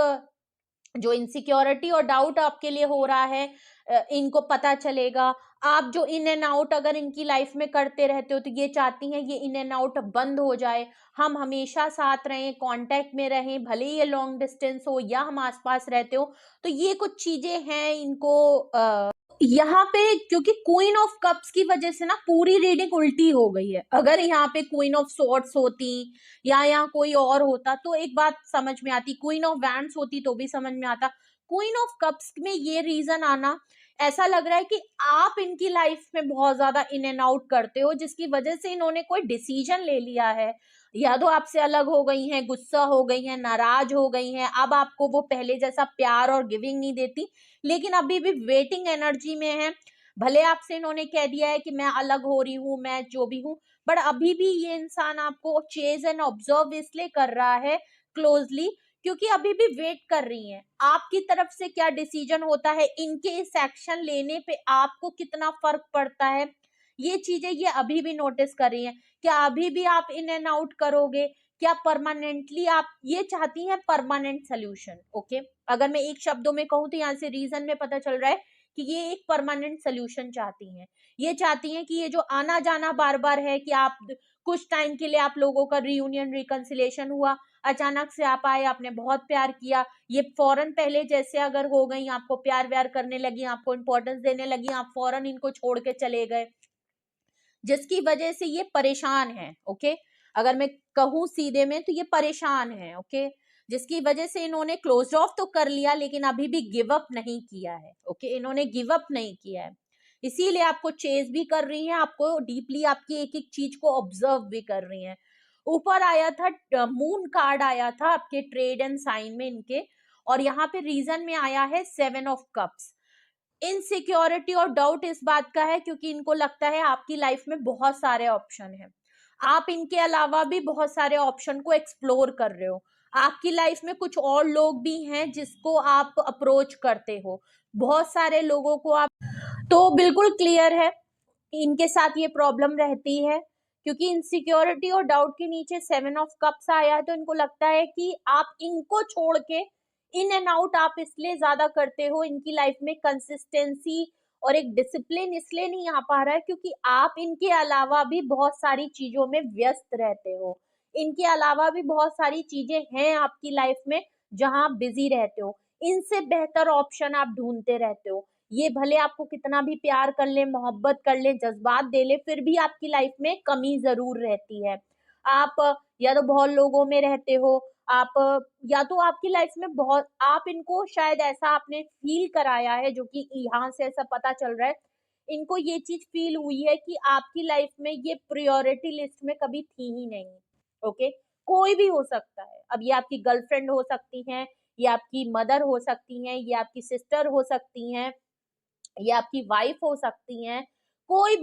जो इनसिक्योरिटी और डाउट आपके लिए हो रहा है इनको पता चलेगा। आप जो इन एंड आउट अगर इनकी लाइफ में करते रहते हो तो ये चाहती हैं ये इन एंड आउट बंद हो जाए, हम हमेशा साथ रहें, कांटेक्ट में रहें, भले ही ये लॉन्ग डिस्टेंस हो या हम आसपास रहते हो। तो ये कुछ चीजें हैं इनको यहाँ पे, क्योंकि क्वीन ऑफ कप्स की वजह से ना पूरी रीडिंग उल्टी हो गई है। अगर यहाँ पे क्वीन ऑफ सॉर्ड्स होती या यहाँ कोई और होता तो एक बात समझ में आती, क्वीन ऑफ वैंड्स होती तो भी समझ में आता। क्वीन ऑफ कप्स में ये रीजन आना, ऐसा लग रहा है कि आप इनकी लाइफ में बहुत ज्यादा इन एंड आउट करते हो, जिसकी वजह से इन्होंने कोई डिसीजन ले लिया है, या तो आपसे अलग हो गई हैं, गुस्सा हो गई हैं, नाराज हो गई हैं, अब आपको वो पहले जैसा प्यार और गिविंग नहीं देती, लेकिन अभी भी वेटिंग एनर्जी में है। भले आपसे इन्होंने कह दिया है कि मैं अलग हो रही हूँ, मैं जो भी हूँ, बट अभी भी ये इंसान आपको चेज एंड ऑब्जर्व इसलिए कर रहा है क्लोजली क्योंकि अभी भी वेट कर रही हैं आपकी तरफ से क्या डिसीजन होता है, इनके इस एक्शन लेने पे आपको कितना फर्क पड़ता है, ये चीजें ये अभी भी नोटिस कर रही हैं। क्या अभी भी आप इन एंड आउट करोगे, क्या परमानेंटली आप ये चाहती हैं परमानेंट सोल्यूशन। ओके, अगर मैं एक शब्दों में कहूँ तो यहाँ से रीजन में पता चल रहा है कि ये एक परमानेंट सोल्यूशन चाहती हैं। ये चाहती हैं कि ये जो आना जाना बार बार है कि आप कुछ टाइम के लिए आप लोगों का रियूनियन रिकंसिलेशन हुआ, अचानक से आप आए, आपने बहुत प्यार किया, ये फौरन पहले जैसे अगर हो गई, आपको प्यार व्यार करने लगी, आपको इंपॉर्टेंस देने लगी, आप फौरन इनको छोड़ के चले गए, जिसकी वजह से ये परेशान है। ओके, अगर मैं कहूँ सीधे में तो ये परेशान है। ओके, जिसकी वजह से इन्होंने क्लोज ऑफ तो कर लिया लेकिन अभी भी गिव अप नहीं किया है। ओके, इन्होंने गिव अप नहीं किया है, इसीलिए आपको चेज भी कर रही हैं, आपको डीपली आपकी एक एक चीज को ऑब्जर्व भी कर रही हैं। ऊपर आया था मून कार्ड आया था आपके ट्रेड एंड साइन में इनके, और यहाँ पे रीजन में आया है 7 ऑफ कप्स। इनसिक्योरिटी और डाउट इस बात का है क्योंकि इनको लगता है आपकी लाइफ में बहुत सारे ऑप्शन हैं, आप इनके अलावा भी बहुत सारे ऑप्शन को एक्सप्लोर कर रहे हो, आपकी लाइफ में कुछ और लोग भी हैं जिसको आप अप्रोच करते हो, बहुत सारे लोगों को आप, तो बिल्कुल क्लियर है इनके साथ ये प्रॉब्लम रहती है क्योंकि इनसिक्योरिटी और डाउट के नीचे 7 ऑफ कप्स आया है। तो इनको लगता है कि आप इनको छोड़ के इन एंड आउट आप इसलिए ज्यादा करते हो, इनकी लाइफ में कंसिस्टेंसी और एक डिसिप्लिन इसलिए नहीं आ पा रहा है क्योंकि आप इनके अलावा भी बहुत सारी चीजों में व्यस्त रहते हो, इनके अलावा भी बहुत सारी चीजें हैं आपकी लाइफ में जहां आप बिजी रहते हो, इनसे बेहतर ऑप्शन आप ढूंढते रहते हो। ये भले आपको कितना भी प्यार कर ले, मोहब्बत कर ले, जज्बात दे ले, फिर भी आपकी लाइफ में कमी जरूर रहती है। आप या तो बहुत लोगों में रहते हो, आप या तो आपकी लाइफ में बहुत, आप इनको शायद ऐसा आपने फील कराया है जो कि यहाँ से ऐसा पता चल रहा है, इनको ये चीज फील हुई है कि आपकी लाइफ में ये प्रायोरिटी लिस्ट में कभी थी ही नहीं। ओके, कोई भी हो सकता है, अब ये आपकी गर्लफ्रेंड हो सकती हैं, ये आपकी मदर हो सकती हैं, ये आपकी सिस्टर हो सकती हैं, ये आपकी वाइफ हो सकती हैं, कोई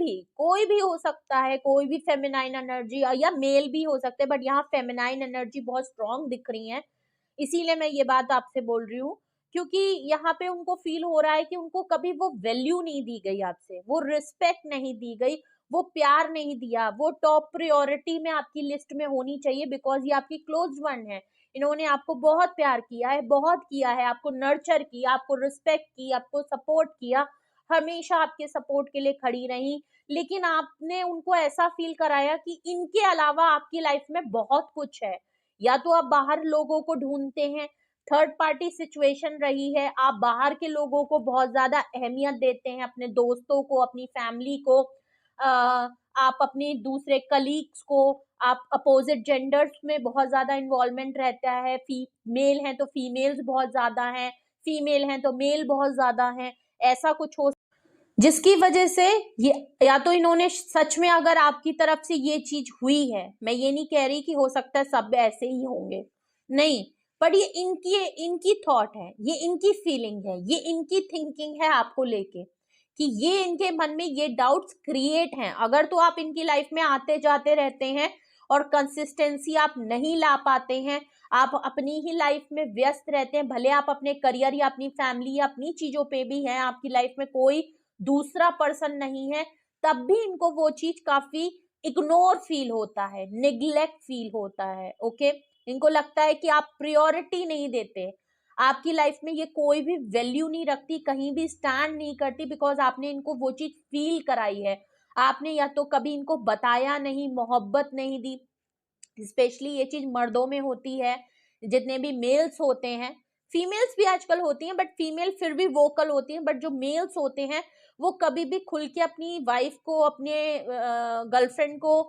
भी हो सकता है, कोई भी फेमिनाइन एनर्जी, या मेल भी हो सकते हैं, बट यहाँ फेमिनाइन एनर्जी बहुत स्ट्रांग दिख रही है, इसीलिए मैं ये बात आपसे बोल रही हूँ क्योंकि यहाँ पे उनको फील हो रहा है कि उनको कभी वो वैल्यू नहीं दी गई आपसे, वो रिस्पेक्ट नहीं दी गई, वो प्यार नहीं दिया, वो टॉप प्रायोरिटी में आपकी लिस्ट में होनी चाहिए, बिकॉज ये आपकी क्लोज वन है। इन्होंने आपको बहुत प्यार किया है, बहुत किया है, आपको नर्चर किया, आपको रिस्पेक्ट की, आपको सपोर्ट किया, हमेशा आपके सपोर्ट के लिए खड़ी रही। लेकिन आपने उनको ऐसा फील कराया कि इनके अलावा आपकी लाइफ में बहुत कुछ है। या तो आप बाहर लोगों को ढूंढते हैं, थर्ड पार्टी सिचुएशन रही है, आप बाहर के लोगों को बहुत ज्यादा अहमियत देते हैं, अपने दोस्तों को, अपनी फैमिली को, आप अपने दूसरे कलीग्स को, आप अपोजिट जेंडर्स में बहुत ज्यादा इन्वॉल्वमेंट रहता है, मेल हैं तो फीमेल्स बहुत ज्यादा हैं, फीमेल हैं तो मेल बहुत ज्यादा हैं, ऐसा कुछ हो, जिसकी वजह से ये, या तो इन्होंने सच में, अगर आपकी तरफ से ये चीज हुई है, मैं ये नहीं कह रही कि हो सकता है सब ऐसे ही होंगे, नहीं, पर ये इनकी इनकी थॉट है, ये इनकी फीलिंग है, ये इनकी थिंकिंग है आपको लेके, कि ये इनके मन में ये डाउट्स क्रिएट हैं। अगर तो आप इनकी लाइफ में आते जाते रहते हैं और कंसिस्टेंसी आप नहीं ला पाते हैं, आप अपनी ही लाइफ में व्यस्त रहते हैं, भले आप अपने करियर या अपनी फैमिली या अपनी चीजों पे भी हैं, आपकी लाइफ में कोई दूसरा पर्सन नहीं है, तब भी इनको वो चीज काफी इग्नोर फील होता है, निग्लेक्ट फील होता है। ओके, इनको लगता है कि आप प्रायोरिटी नहीं देते, आपकी लाइफ में ये कोई भी वैल्यू नहीं रखती, कहीं भी स्टैंड नहीं करती, बिकॉज आपने इनको वो चीज फील कराई है। आपने या तो कभी इनको बताया नहीं, मोहब्बत नहीं दी, स्पेशली ये चीज मर्दों में होती है, जितने भी मेल्स होते हैं, फीमेल्स भी आजकल होती हैं, बट फीमेल फिर भी वोकल होती हैं, बट जो मेल्स होते हैं वो कभी भी खुल के अपनी वाइफ को, अपने गर्लफ्रेंड को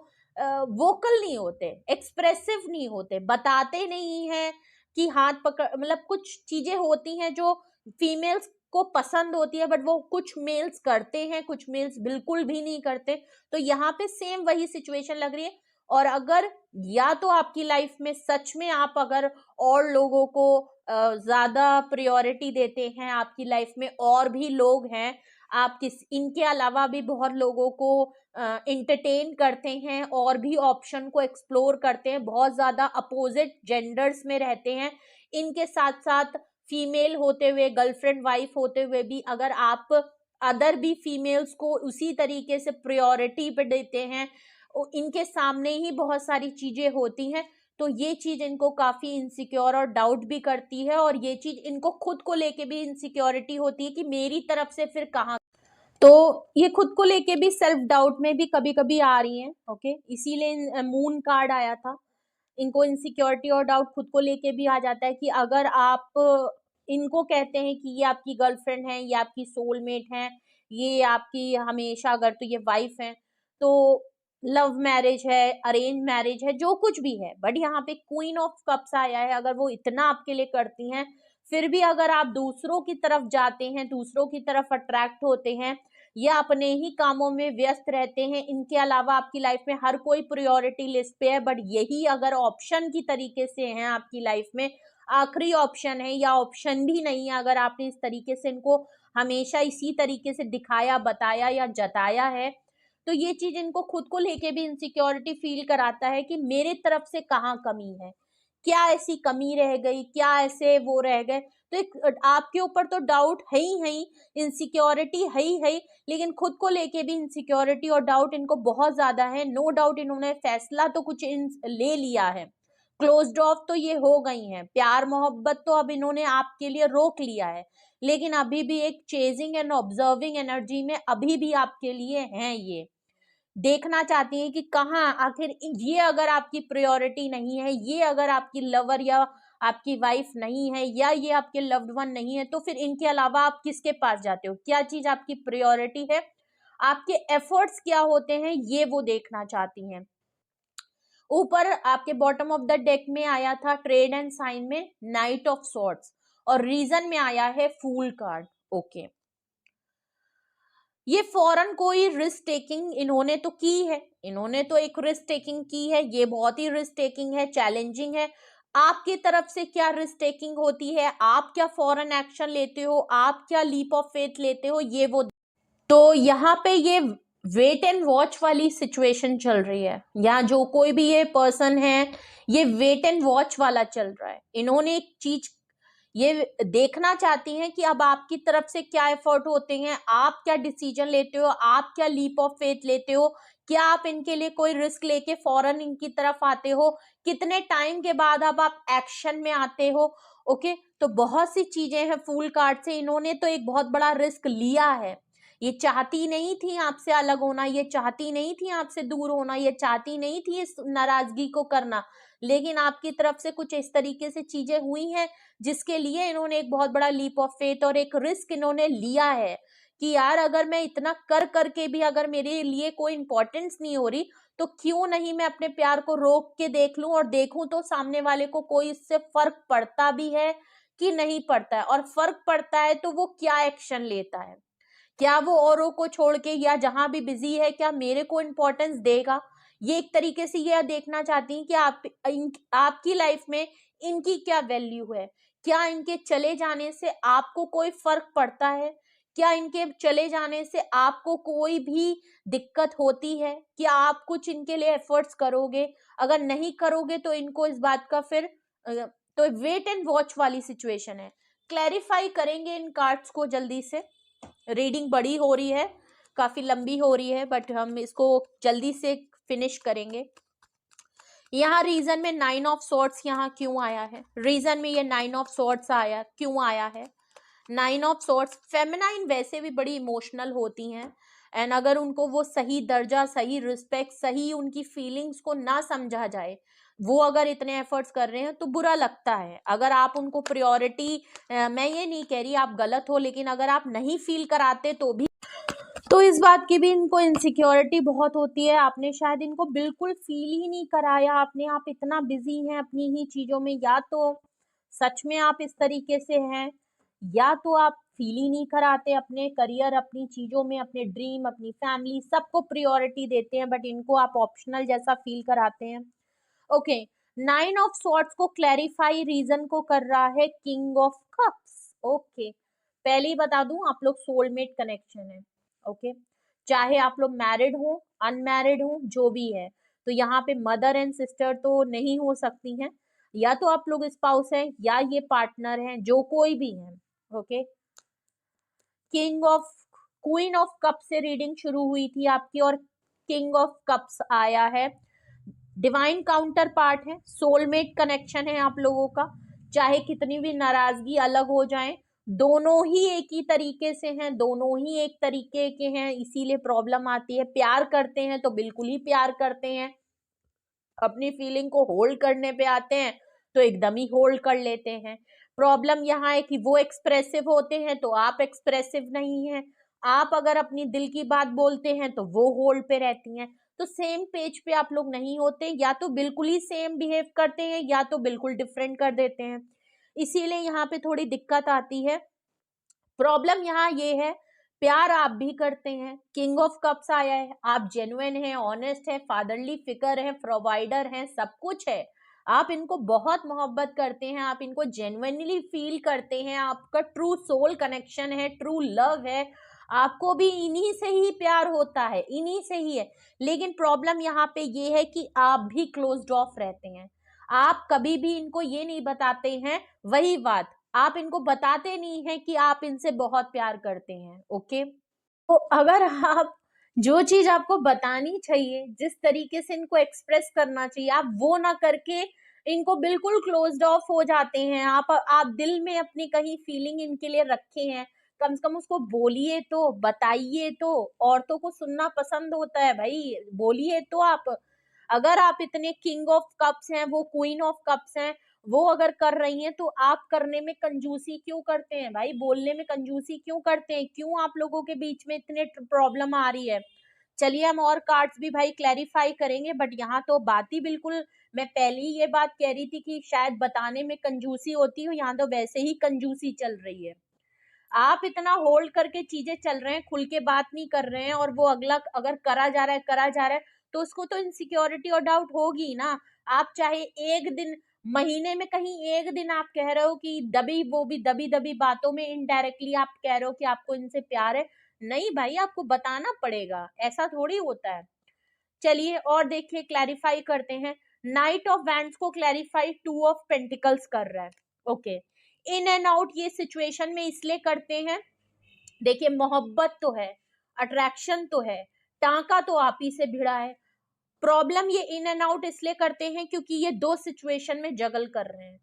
वोकल नहीं होते, एक्सप्रेसिव नहीं होते, बताते नहीं हैं कि हाथ पकड़, मतलब कुछ चीजें होती हैं जो फीमेल्स को पसंद होती है, बट वो कुछ मेल्स करते हैं, कुछ मेल्स बिल्कुल भी नहीं करते। तो यहाँ पे सेम वही सिचुएशन लग रही है। और अगर या तो आपकी लाइफ में सच में आप अगर और लोगों को ज्यादा प्रायोरिटी देते हैं, आपकी लाइफ में और भी लोग हैं, आप इनके अलावा भी बहुत लोगों को इंटरटेन करते हैं, और भी ऑप्शन को एक्सप्लोर करते हैं, बहुत ज्यादा अपोजिट जेंडर्स में रहते हैं, इनके साथ साथ फीमेल होते हुए, गर्लफ्रेंड वाइफ होते हुए भी अगर आप अदर भी फीमेल्स को उसी तरीके से प्रायोरिटी पे देते हैं, इनके सामने ही बहुत सारी चीजें होती हैं, तो ये चीज इनको काफी इनसिक्योर और डाउट भी करती है, और ये चीज इनको खुद को लेके भी इनसिक्योरिटी होती है कि मेरी तरफ से फिर कहाँ, तो ये खुद को लेके भी सेल्फ डाउट में भी कभी कभी आ रही हैं। ओके, इसीलिए मून कार्ड आया था, इनको इनसिक्योरिटी और डाउट खुद को लेके भी आ जाता है कि अगर आप इनको कहते हैं कि ये आपकी गर्लफ्रेंड है, ये आपकी सोलमेट है, ये आपकी हमेशा, अगर तो ये वाइफ है, तो लव मैरिज है, अरेंज मैरिज है, जो कुछ भी है, बट यहाँ पे क्वीन ऑफ कप्स आया है, अगर वो इतना आपके लिए करती हैं, फिर भी अगर आप दूसरों की तरफ जाते हैं, दूसरों की तरफ अट्रैक्ट होते हैं, या अपने ही कामों में व्यस्त रहते हैं, इनके अलावा आपकी लाइफ में हर कोई प्रायोरिटी लिस्ट पे है, बट यही अगर ऑप्शन की तरीके से है आपकी लाइफ में, आखिरी ऑप्शन है या ऑप्शन भी नहीं है, अगर आपने इस तरीके से इनको हमेशा इसी तरीके से दिखाया, बताया या जताया है, तो ये चीज इनको खुद को लेके भी इनसिक्योरिटी फील कराता है कि मेरे तरफ से कहाँ कमी है, क्या ऐसी कमी रह गई, क्या ऐसे वो रह गए। तो एक आपके ऊपर तो डाउट है ही, इनसिक्योरिटी है ही, लेकिन खुद को लेके भी इनसिक्योरिटी और डाउट इनको बहुत ज्यादा है। नो डाउट इन्होंने फैसला तो कुछ ले लिया है, क्लोज्ड ऑफ तो ये हो गई हैं, प्यार मोहब्बत तो अब इन्होंने आपके लिए रोक लिया है, लेकिन अभी भी एक चेजिंग एंड ऑब्जर्विंग एनर्जी में अभी भी आपके लिए हैं, ये देखना चाहती हैं कि कहाँ आखिर ये अगर आपकी प्रायोरिटी नहीं है, ये अगर आपकी लवर या आपकी वाइफ नहीं है, या ये आपके लव्ड वन नहीं है, तो फिर इनके अलावा आप किसके पास जाते हो, क्या चीज आपकी प्रायोरिटी है, आपके एफर्ट्स क्या होते हैं, ये वो देखना चाहती हैं। ऊपर आपके बॉटम ऑफ द डेक में आया था ट्रेड एंड साइन में नाइट ऑफ सॉर्ड्स, और रीजन में आया है फूल कार्ड। ओके, ये फॉरन कोई रिस्क टेकिंग इन्होंने तो की है, इन्होंने तो एक रिस्क टेकिंग की है, ये बहुत ही रिस्क टेकिंग है, चैलेंजिंग है। आपकी तरफ से क्या रिस्क टेकिंग होती है, आप क्या फॉरन एक्शन लेते हो, आप क्या लीप ऑफ फेथ लेते हो, ये वो। तो यहाँ पे ये वेट एंड वॉच वाली सिचुएशन चल रही है, यहाँ जो कोई भी ये पर्सन है, ये वेट एंड वॉच वाला चल रहा है। इन्होंने एक चीज ये देखना चाहती हैं कि अब आपकी तरफ से क्या एफर्ट होते हैं, आप क्या डिसीजन लेते हो, आप क्या लीप ऑफ फेथ लेते हो, क्या आप इनके लिए कोई रिस्क लेके फौरन इनकी तरफ आते हो, कितने टाइम के बाद अब आप एक्शन में आते हो। ओके, तो बहुत सी चीजें हैं फूल कार्ड से। इन्होंने तो एक बहुत बड़ा रिस्क लिया है। ये चाहती नहीं थी आपसे अलग होना, ये चाहती नहीं थी आपसे दूर होना, ये चाहती नहीं थी इस नाराजगी को करना, लेकिन आपकी तरफ से कुछ इस तरीके से चीजें हुई हैं जिसके लिए इन्होंने एक बहुत बड़ा लीप ऑफ फेथ और एक रिस्क इन्होंने लिया है कि यार अगर मैं इतना कर करके भी अगर मेरे लिए कोई इंपॉर्टेंस नहीं हो रही, तो क्यों नहीं मैं अपने प्यार को रोक के देख लूं और देखूं तो सामने वाले को कोई इससे फर्क पड़ता भी है कि नहीं पड़ता है, और फर्क पड़ता है तो वो क्या एक्शन लेता है, क्या वो औरों को छोड़ के या जहां भी बिजी है क्या मेरे को इम्पोर्टेंस देगा। ये एक तरीके से ये देखना चाहती हैं कि आपकी लाइफ में इनकी क्या वैल्यू है, क्या इनके चले जाने से आपको कोई फर्क पड़ता है, क्या इनके चले जाने से आपको कोई भी दिक्कत होती है, क्या आप कुछ इनके लिए एफर्ट्स करोगे, अगर नहीं करोगे तो इनको इस बात का फिर तो वेट एंड वॉच वाली सिचुएशन है। क्लैरिफाई करेंगे इन कार्ड्स को जल्दी से। रीडिंग बड़ी हो रही है, काफी लंबी हो रही है, बट हम इसको जल्दी से फिनिश करेंगे। यहाँ रीजन में 9 ऑफ सॉर्ड्स यहाँ क्यों आया है, रीजन में ये 9 ऑफ सॉर्ड्स आया क्यों आया है। 9 ऑफ सॉर्ड्स, फेमिनाइन वैसे भी बड़ी इमोशनल होती हैं, एंड अगर उनको वो सही दर्जा, सही रिस्पेक्ट, सही उनकी फीलिंग्स को ना समझा जाए, वो अगर इतने एफर्ट्स कर रहे हैं तो बुरा लगता है। अगर आप उनको प्रायोरिटी, मैं ये नहीं कह रही आप गलत हो, लेकिन अगर आप नहीं फील कराते तो भी, तो इस बात की भी इनको इनसिक्योरिटी बहुत होती है। आपने शायद इनको बिल्कुल फील ही नहीं कराया, आपने, आप इतना बिजी हैं अपनी ही चीजों में, या तो सच में आप इस तरीके से हैं, या तो आप फील ही नहीं कराते अपने करियर, अपनी चीजों में, अपने ड्रीम, अपनी फैमिली, सबको प्रायोरिटी देते हैं, बट इनको आप ऑप्शनल जैसा फील कराते हैं। ओके, 9 ऑफ सॉर्ड्स को क्लैरिफाई रीजन को कर रहा है किंग ऑफ कप्स। ओके, पहले ही बता दूं आप लोग सोलमेट कनेक्शन है। ओके, चाहे आप लोग मैरिड हो, अनमैरिड हो, जो भी है, तो यहाँ पे मदर एंड सिस्टर तो नहीं हो सकती हैं, या तो आप लोग स्पाउस हैं या ये पार्टनर हैं, जो कोई भी है। Okay, king of, queen of cup से रीडिंग शुरू हुई थी आपकी और किंग ऑफ कप्स आया है। डिवाइन काउंटर पार्ट है, सोलमेट कनेक्शन है आप लोगों का। चाहे कितनी भी नाराजगी अलग हो जाए, दोनों ही एक ही तरीके से हैं, दोनों ही एक तरीके के हैं, इसीलिए प्रॉब्लम आती है। प्यार करते हैं तो बिल्कुल ही प्यार करते हैं, अपनी फीलिंग को होल्ड करने पे आते हैं तो एकदम ही होल्ड कर लेते हैं। प्रॉब्लम यहाँ है कि वो एक्सप्रेसिव होते हैं तो आप एक्सप्रेसिव नहीं हैं, आप अगर अपनी दिल की बात बोलते हैं तो वो होल्ड पे रहती हैं। तो सेम पेज पे आप लोग नहीं होते, या तो बिल्कुल ही सेम बिहेव करते हैं या तो बिल्कुल डिफरेंट कर देते हैं, इसीलिए यहाँ पे थोड़ी दिक्कत आती है। प्रॉब्लम यहाँ ये है, प्यार आप भी करते हैं, किंग ऑफ कप्स आया है, आप जेन्युइन हैं, ऑनेस्ट है, फादरली फिकर है, प्रोवाइडर हैं, सब कुछ है, आप इनको बहुत मोहब्बत करते हैं, आप इनको जेन्युइनली फील करते हैं, आपका ट्रू सोल कनेक्शन है, ट्रू लव है, आपको भी इन्हीं से ही प्यार होता है, इन्हीं से ही है। लेकिन प्रॉब्लम यहाँ पे ये है कि आप भी क्लोज्ड ऑफ रहते हैं, आप कभी भी इनको ये नहीं बताते हैं, वही बात, आप इनको बताते नहीं हैं कि आप इनसे बहुत प्यार करते हैं। ओके, तो अगर आप, जो चीज आपको बतानी चाहिए, जिस तरीके से इनको एक्सप्रेस करना चाहिए, आप वो ना करके इनको बिल्कुल क्लोज्ड ऑफ हो जाते हैं। आप दिल में अपनी कहीं फीलिंग इनके लिए रखे हैं, कम से कम उसको बोलिए तो, बताइए तो। औरतों को सुनना पसंद होता है भाई, बोलिए तो आप। अगर आप इतने किंग ऑफ कप्स हैं, वो क्वीन ऑफ कप्स हैं, वो अगर कर रही हैं, तो आप करने में कंजूसी क्यों करते हैं भाई, बोलने में कंजूसी क्यों करते हैं, क्यों आप लोगों के बीच में इतने प्रॉब्लम आ रही है। चलिए हम और कार्ड्स भी भाई क्लैरिफाई करेंगे, बट यहाँ तो बात ही बिल्कुल, मैं पहले ही ये बात कह रही थी कि शायद बताने में कंजूसी होती हो, यहाँ तो वैसे ही कंजूसी चल रही है। आप इतना होल्ड करके चीजें चल रहे हैं, खुल के बात नहीं कर रहे हैं, और वो अगला अगर करा जा रहा है तो उसको तो इनसिक्योरिटी और डाउट होगी ना। आप चाहे एक दिन, महीने में कहीं एक दिन आप कह रहे हो कि दबी, वो भी दबी दबी बातों में इनडायरेक्टली आप कह रहे हो कि आपको इनसे प्यार है, नहीं भाई, आपको बताना पड़ेगा, ऐसा थोड़ी होता है। चलिए और देखिए, क्लैरिफाई करते हैं। नाइट ऑफ वैंड्स को क्लैरिफाई 2 ऑफ पेंटिकल्स कर रहा है। ओके, इन एंड आउट ये सिचुएशन में इसलिए करते हैं, देखिए मोहब्बत तो है, अट्रैक्शन तो है, टांका तो आप ही से भिड़ा है। प्रॉब्लम ये इन एंड आउट इसलिए करते हैं क्योंकि ये दो सिचुएशन में जगल कर रहे हैं।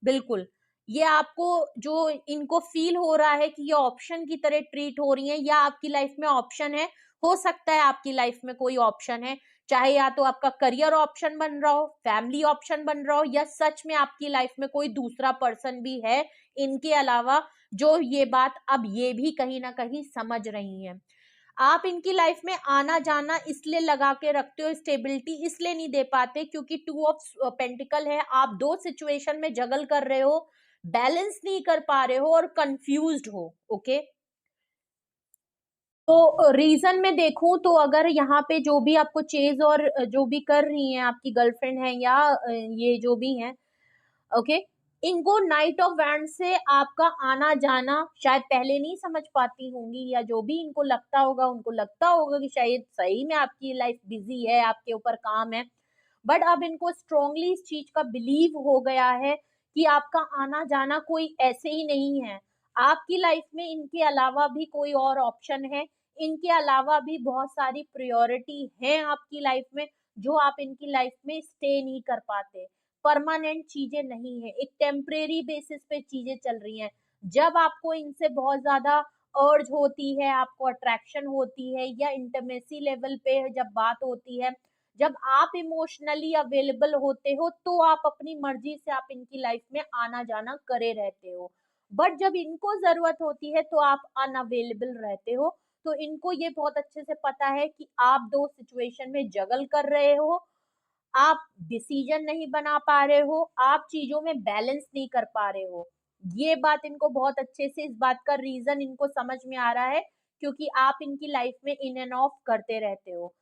बिल्कुल, ये आपको जो इनको फील हो रहा है कि ये ऑप्शन की तरह ट्रीट हो रही है, या आपकी लाइफ में ऑप्शन है, हो सकता है आपकी लाइफ में कोई ऑप्शन है, चाहे या तो आपका करियर ऑप्शन बन रहा हो, फैमिली ऑप्शन बन रहा हो, या सच में आपकी लाइफ में कोई दूसरा पर्सन भी है इनके अलावा, जो ये बात अब ये भी कहीं ना कहीं समझ रही है। आप इनकी लाइफ में आना जाना इसलिए लगा के रखते हो, स्टेबिलिटी इसलिए नहीं दे पाते क्योंकि 2 ऑफ पेंटिकल है, आप दो सिचुएशन में जगल कर रहे हो, बैलेंस नहीं कर पा रहे हो और कंफ्यूज्ड हो। ओके, तो रीजन में देखूं तो अगर यहाँ पे जो भी आपको चेज और जो भी कर रही हैं आपकी गर्लफ्रेंड है या ये जो भी हैं, ओके, इनको नाइट ऑफ वैंड से आपका आना जाना शायद पहले नहीं समझ पाती होंगी, या जो भी इनको लगता होगा, उनको लगता होगा कि शायद सही में आपकी लाइफ बिजी है, आपके ऊपर काम है, बट अब इनको स्ट्रांगली इस चीज का बिलीव हो गया है कि आपका आना जाना कोई ऐसे ही नहीं है, आपकी लाइफ में इनके अलावा भी कोई और ऑप्शन है, इनके अलावा भी बहुत सारी प्रायोरिटी है आपकी लाइफ में, जो आप इनकी लाइफ में स्टे नहीं कर पाते। परमानेंट चीजें नहीं है, एक टेम्परेरी बेसिस पे चीजें चल रही हैं। जब आपको इनसे बहुत ज्यादा अर्ज होती है, आपको अट्रैक्शन होती है, या इंटीमेसी लेवल पे जब बात होती है, जब आप इमोशनली अवेलेबल होते हो, तो आप अपनी मर्जी से आप इनकी लाइफ में आना जाना करे रहते हो, बट जब इनको जरूरत होती है तो आप अनअवेलेबल रहते हो। तो इनको ये बहुत अच्छे से पता है कि आप दो सिचुएशन में जगल कर रहे हो, आप डिसीजन नहीं बना पा रहे हो, आप चीजों में बैलेंस नहीं कर पा रहे हो। ये बात इनको बहुत अच्छे से, इस बात का रीजन इनको समझ में आ रहा है क्योंकि आप इनकी लाइफ में इन एंड ऑफ करते रहते हो।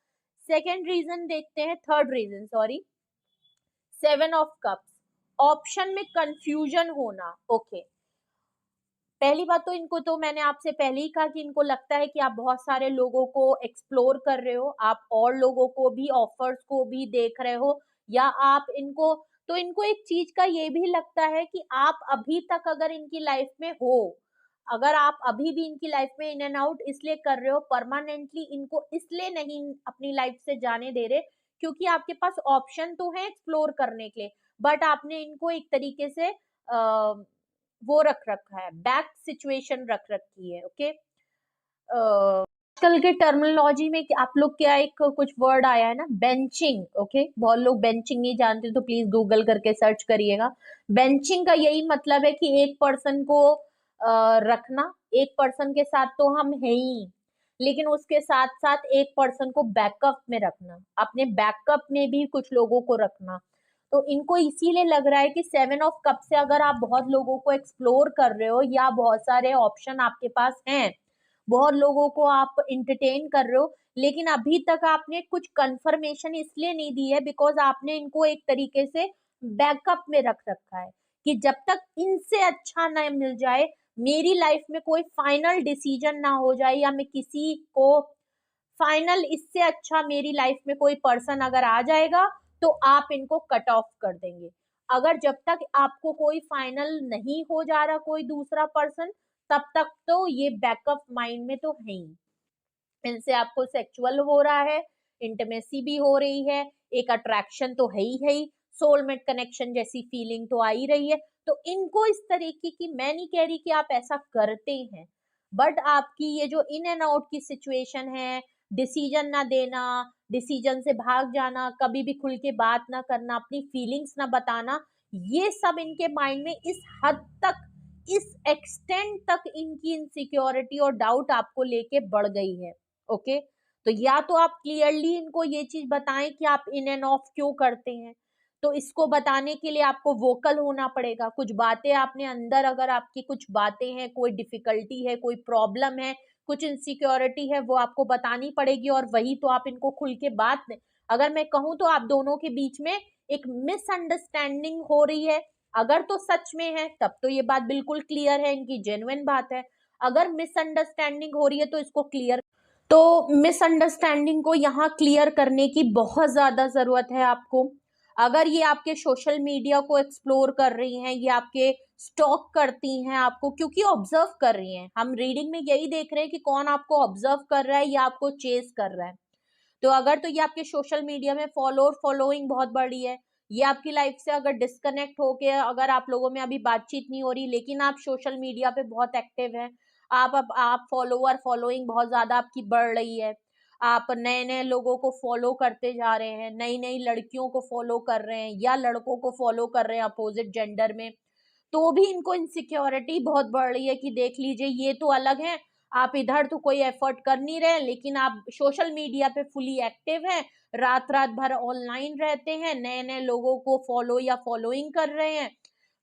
सेकेंड रीजन देखते हैं, third reason sorry, 7 of cups, option में कंफ्यूजन होना। ओके, पहली बात तो इनको, तो मैंने आपसे पहले ही कहा कि इनको लगता है कि आप बहुत सारे लोगों को एक्सप्लोर कर रहे हो, आप और लोगों को भी, ऑफर्स को भी देख रहे हो, या आप इनको, तो इनको एक चीज का ये भी लगता है कि आप अभी तक अगर इनकी लाइफ में हो, अगर आप अभी भी इनकी लाइफ में इन एंड आउट इसलिए कर रहे हो, परमानेंटली इनको इसलिए नहीं अपनी लाइफ से जाने दे रहे क्योंकि आपके पास ऑप्शन तो है एक्सप्लोर करने के लिए, बट आपने इनको एक तरीके से वो रख रखा है, बैक सिचुएशन रख रखी है। ओके, आजकल के टर्मिनोलॉजी में आप लोग क्या, एक कुछ वर्ड आया है ना, बेंचिंग। ओके, बहुत लोग बेंचिंग नहीं जानते तो प्लीज गूगल करके सर्च करिएगा। बेंचिंग का यही मतलब है कि एक पर्सन को रखना, एक पर्सन के साथ तो हम है ही, लेकिन उसके साथ साथ एक पर्सन को बैकअप में रखना, अपने बैकअप में भी कुछ लोगों को रखना। तो इनको इसीलिए लग रहा है कि 7 ऑफ कप से अगर आप बहुत लोगों को एक्सप्लोर कर रहे हो, या बहुत सारे ऑप्शन आपके पास हैं, बहुत लोगों को आप इंटरटेन कर रहे हो, लेकिन अभी तक आपने कुछ कंफर्मेशन इसलिए नहीं दी है बिकॉज आपने इनको एक तरीके से बैकअप में रख रखा है कि जब तक इनसे अच्छा ना मिल जाए, मेरी लाइफ में कोई फाइनल डिसीजन ना हो जाए, या मैं किसी को फाइनल, इससे अच्छा मेरी लाइफ में कोई पर्सन अगर आ जाएगा तो आप इनको कट ऑफ कर देंगे। अगर जब तक आपको कोई फाइनल नहीं हो जा रहा कोई दूसरा पर्सन, तब तक तो ये बैकअप माइंड में तो है ही, इनसे आपको सेक्सुअल हो रहा है, इंटीमेसी भी हो रही है, एक अट्रैक्शन तो है ही, सोलमेट कनेक्शन जैसी फीलिंग तो आ ही रही है। तो इनको इस तरीके की, मैं नहीं कह रही कि आप ऐसा करते हैं, बट आपकी ये जो इन एंड आउट की सिचुएशन है, डिसीजन ना देना, डिसीजन से भाग जाना, कभी भी खुल के बात ना करना, अपनी फीलिंग्स ना बताना, ये सब इनके माइंड में इस हद तक, इस एक्सटेंट तक इनकी इनसिक्योरिटी और डाउट आपको लेके बढ़ गई है। ओके, तो या तो आप क्लियरली इनको ये चीज बताएं कि आप इन एंड ऑफ क्यों करते हैं, तो इसको बताने के लिए आपको वोकल होना पड़ेगा, कुछ बातें आपने अंदर, अगर आपकी कुछ बातें हैं, कोई डिफिकल्टी है, कोई प्रॉब्लम है, कुछ इनसिक्योरिटी है, वो आपको बतानी पड़ेगी, और वही तो आप इनको खुल के बात, अगर मैं कहूँ तो आप दोनों के बीच में एक मिसअंडरस्टैंडिंग हो रही है, अगर तो सच में है तब तो ये बात बिल्कुल क्लियर है, इनकी जेन्युइन बात है, अगर मिसअंडरस्टैंडिंग हो रही है तो इसको क्लियर, तो मिसअंडरस्टैंडिंग को यहाँ क्लियर करने की बहुत ज्यादा जरूरत है आपको। अगर ये आपके सोशल मीडिया को एक्सप्लोर कर रही हैं, ये आपके स्टॉक करती हैं आपको, क्योंकि ऑब्जर्व कर रही हैं। हम रीडिंग में यही देख रहे हैं कि कौन आपको ऑब्जर्व कर रहा है या आपको चेस कर रहा है। तो अगर तो ये आपके सोशल मीडिया में फॉलोइंग बहुत बड़ी है, ये आपकी लाइफ से अगर डिस्कनेक्ट होके, अगर आप लोगों में अभी बातचीत नहीं हो रही लेकिन आप सोशल मीडिया पे बहुत एक्टिव हैं, आप फॉलोइंग बहुत ज्यादा आपकी बढ़ रही है, आप नए नए लोगों को फॉलो करते जा रहे हैं, नई नई लड़कियों को फॉलो कर रहे हैं या लड़कों को फॉलो कर रहे हैं अपोजिट जेंडर में, तो भी इनको इनसिक्योरिटी बहुत बढ़ रही है कि देख लीजिए ये तो अलग है, आप इधर तो कोई एफर्ट कर नहीं रहे लेकिन आप सोशल मीडिया पे फुली एक्टिव हैं, रात रात भर ऑनलाइन रहते हैं, नए नए लोगों को फॉलो या फॉलोइंग कर रहे हैं।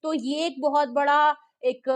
तो ये एक बहुत बड़ा एक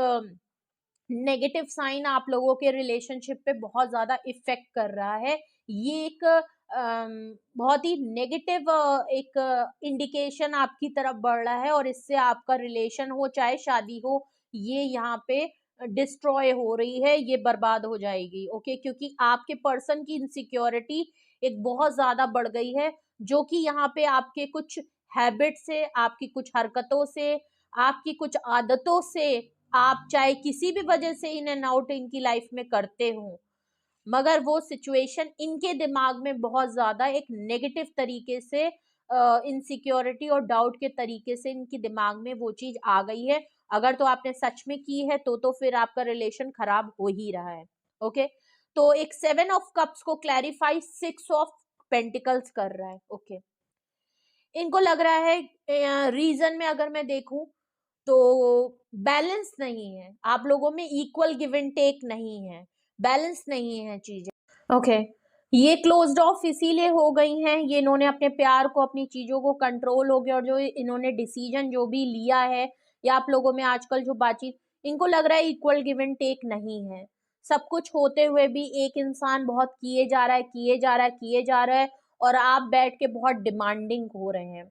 नेगेटिव साइन आप लोगों के रिलेशनशिप पे बहुत ज्यादा इफेक्ट कर रहा है। ये एक बहुत ही नेगेटिव एक इंडिकेशन आपकी तरफ बढ़ रहा है और इससे आपका रिलेशन हो चाहे शादी हो, ये यहाँ पे डिस्ट्रॉय हो रही है, ये बर्बाद हो जाएगी। ओके, क्योंकि आपके पर्सन की इनसिक्योरिटी एक बहुत ज्यादा बढ़ गई है, जो कि यहाँ पे आपके कुछ हैबिट से, आपकी कुछ हरकतों से, आपकी कुछ आदतों से, आप चाहे किसी भी वजह से इन एंड आउट इनकी लाइफ में करते हो, मगर वो सिचुएशन इनके दिमाग में बहुत ज्यादा एक नेगेटिव तरीके से इनसिक्योरिटी और डाउट के तरीके से इनके दिमाग में वो चीज आ गई है। अगर तो आपने सच में की है तो फिर आपका रिलेशन खराब हो ही रहा है। ओके, तो एक 7 ऑफ कप्स को क्लैरिफाई 6 ऑफ पेंटिकल्स कर रहा है। ओके, इनको लग रहा है रीजन में अगर मैं देखूं तो बैलेंस नहीं है आप लोगों में, इक्वल गिव एंड टेक नहीं है, बैलेंस नहीं है चीजें। ओके, ये क्लोज्ड ऑफ इसीलिए हो गई हैं, ये इन्होंने अपने प्यार को, अपनी चीजों को कंट्रोल हो गया, और जो इन्होंने डिसीजन जो भी लिया है या आप लोगों में आजकल जो बातचीत, इनको लग रहा है इक्वल गिव एंड टेक नहीं है। सब कुछ होते हुए भी एक इंसान बहुत किए जा रहा है, किए जा रहा है, किए जा रहा है, और आप बैठ के बहुत डिमांडिंग हो रहे हैं।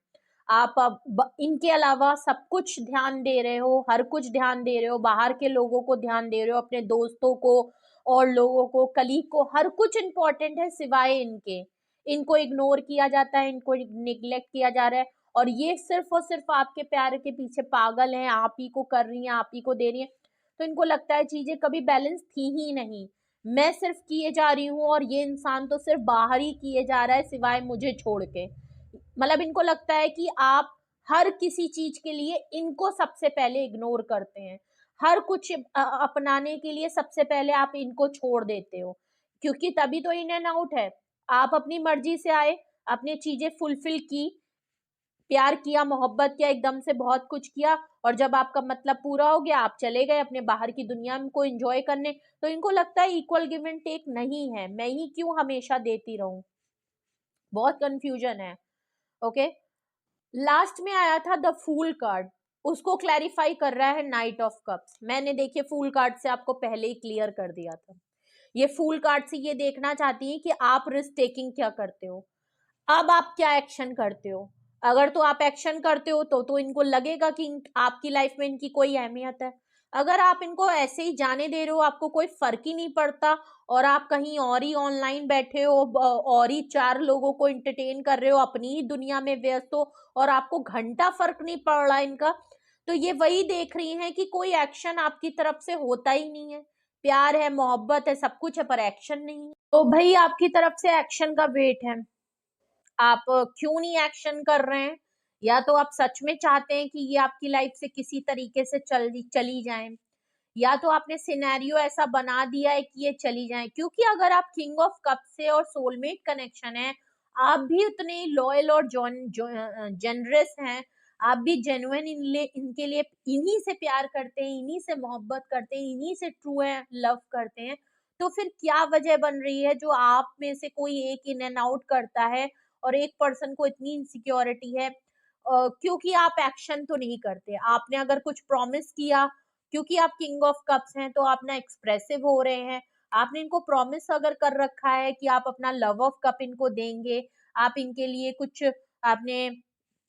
आप अब इनके अलावा सब कुछ ध्यान दे रहे हो, हर कुछ ध्यान दे रहे हो, बाहर के लोगों को ध्यान दे रहे हो, अपने दोस्तों को और लोगों को, कलीग को, हर कुछ इंपॉर्टेंट है सिवाय इनके। इनको इग्नोर किया जाता है, इनको निग्लेक्ट किया जा रहा है, और ये सिर्फ और सिर्फ आपके प्यार के पीछे पागल हैं, आप ही को कर रही हैं, आप ही को दे रही हैं। तो इनको लगता है चीजें कभी बैलेंस थी ही नहीं, मैं सिर्फ किए जा रही हूँ और ये इंसान तो सिर्फ बाहर ही किए जा रहा है सिवाय मुझे छोड़ के। मतलब इनको लगता है कि आप हर किसी चीज के लिए इनको सबसे पहले इग्नोर करते हैं, हर कुछ अपनाने के लिए सबसे पहले आप इनको छोड़ देते हो, क्योंकि तभी तो इन एंड आउट है। आप अपनी मर्जी से आए, अपनी चीजें फुलफिल की, प्यार किया, मोहब्बत किया, एकदम से बहुत कुछ किया, और जब आपका मतलब पूरा हो गया आप चले गए अपने बाहर की दुनिया में को एंजॉय करने। तो इनको लगता है इक्वल गिव एंड टेक नहीं है, मैं ही क्यों हमेशा देती रहूं, बहुत कंफ्यूजन है। ओके, लास्ट में आया था द फूल कार्ड, उसको क्लैरिफाई कर रहा है नाइट ऑफ कप्स। मैंने देखिए फूल कार्ड से आपको पहले ही क्लियर कर दिया था, ये फूल कार्ड से ये देखना चाहती है कि आप रिस्क टेकिंग क्या करते हो, अब आप क्या एक्शन करते हो। अगर तो आप एक्शन करते हो तो इनको लगेगा कि आपकी लाइफ में इनकी कोई अहमियत है। अगर आप इनको ऐसे ही जाने दे रहे हो, आपको कोई फर्क ही नहीं पड़ता, और आप कहीं और ही ऑनलाइन बैठे हो, और ही 4 लोगों को इंटरटेन कर रहे हो, अपनी ही दुनिया में व्यस्त हो, और आपको घंटा फर्क नहीं पड़ रहा इनका, तो ये वही देख रही हैं कि कोई एक्शन आपकी तरफ से होता ही नहीं है। प्यार है, मोहब्बत है, सब कुछ है, पर एक्शन नहीं है। तो भाई आपकी तरफ से एक्शन का वेट है, आप क्यों नहीं एक्शन कर रहे हैं? या तो आप सच में चाहते हैं कि ये आपकी लाइफ से किसी तरीके से चली जाएं, या तो आपने सिनेरियो ऐसा बना दिया है कि ये चली जाए। क्योंकि अगर आप किंग ऑफ कप से और सोलमेट कनेक्शन है, आप भी उतने लॉयल और जनरस हैं, आप भी जेन्युइन इनके लिए इन्हीं से प्यार करते हैं, इन्हीं से मोहब्बत करते हैं, इन्हीं से ट्रू है लव करते हैं, तो फिर क्या वजह बन रही है जो आप में से कोई एक इन एंड आउट करता है और एक पर्सन को इतनी इनसिक्योरिटी है? क्योंकि आप एक्शन तो नहीं करते, आपने अगर कुछ प्रॉमिस किया, क्योंकि आप किंग ऑफ कप्स हैं तो आप ना एक्सप्रेसिव हो रहे हैं, आपने इनको प्रॉमिस अगर कर रखा है कि आप अपना लव ऑफ कप इनको देंगे, आप इनके लिए कुछ आपने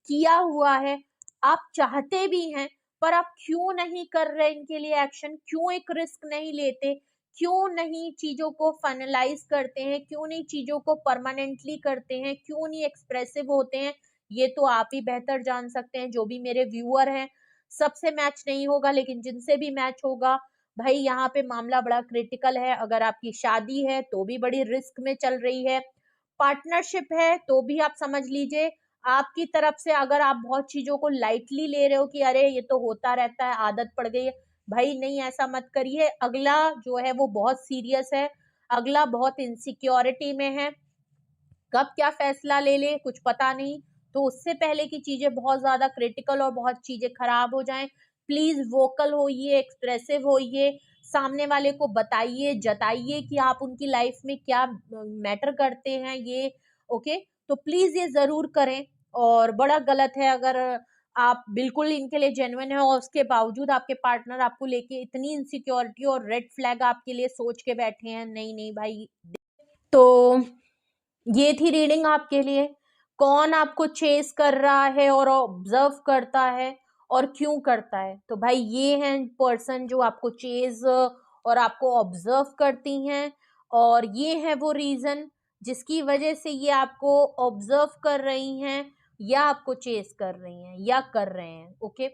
किया हुआ है, आप चाहते भी हैं, पर आप क्यों नहीं कर रहे इनके लिए एक्शन, क्यों एक रिस्क नहीं लेते, क्यों नहीं चीजों को फाइनलाइज करते हैं, क्यों नहीं चीजों को परमानेंटली करते हैं, क्यों नहीं एक्सप्रेसिव होते हैं ये तो आप ही बेहतर जान सकते हैं, जो भी मेरे व्यूअर हैं सबसे मैच नहीं होगा, लेकिन जिनसे भी मैच होगा भाई यहाँ पे मामला बड़ा क्रिटिकल है। अगर आपकी शादी है तो भी बड़ी रिस्क में चल रही है, पार्टनरशिप है तो भी आप समझ लीजिए आपकी तरफ से अगर आप बहुत चीजों को लाइटली ले रहे हो कि अरे ये तो होता रहता है, आदत पड़ गई है, भाई नहीं, ऐसा मत करिए। अगला जो है वो बहुत सीरियस है, अगला बहुत इनसिक्योरिटी में है, कब क्या फैसला ले ले कुछ पता नहीं। तो उससे पहले की चीजें बहुत ज्यादा क्रिटिकल और बहुत चीजें खराब हो जाएं, प्लीज वोकल होइए, एक्सप्रेसिव होइए, सामने वाले को बताइए, जताइए कि आप उनकी लाइफ में क्या मैटर करते हैं ये। ओके, तो प्लीज ये जरूर करें। और बड़ा गलत है अगर आप बिल्कुल इनके लिए जेन्युइन है और उसके बावजूद आपके पार्टनर आपको लेके इतनी इनसिक्योरिटी और रेड फ्लैग आपके लिए सोच के बैठे हैं। नहीं नहीं भाई। तो ये थी रीडिंग आपके लिए, कौन आपको चेस कर रहा है और ऑब्जर्व करता है और क्यों करता है। तो भाई ये हैं पर्सन जो आपको चेस और आपको ऑब्जर्व करती हैं, और ये है वो रीजन जिसकी वजह से ये आपको ऑब्जर्व कर रही हैं या आपको चेस कर रही हैं या कर रहे हैं। ओके,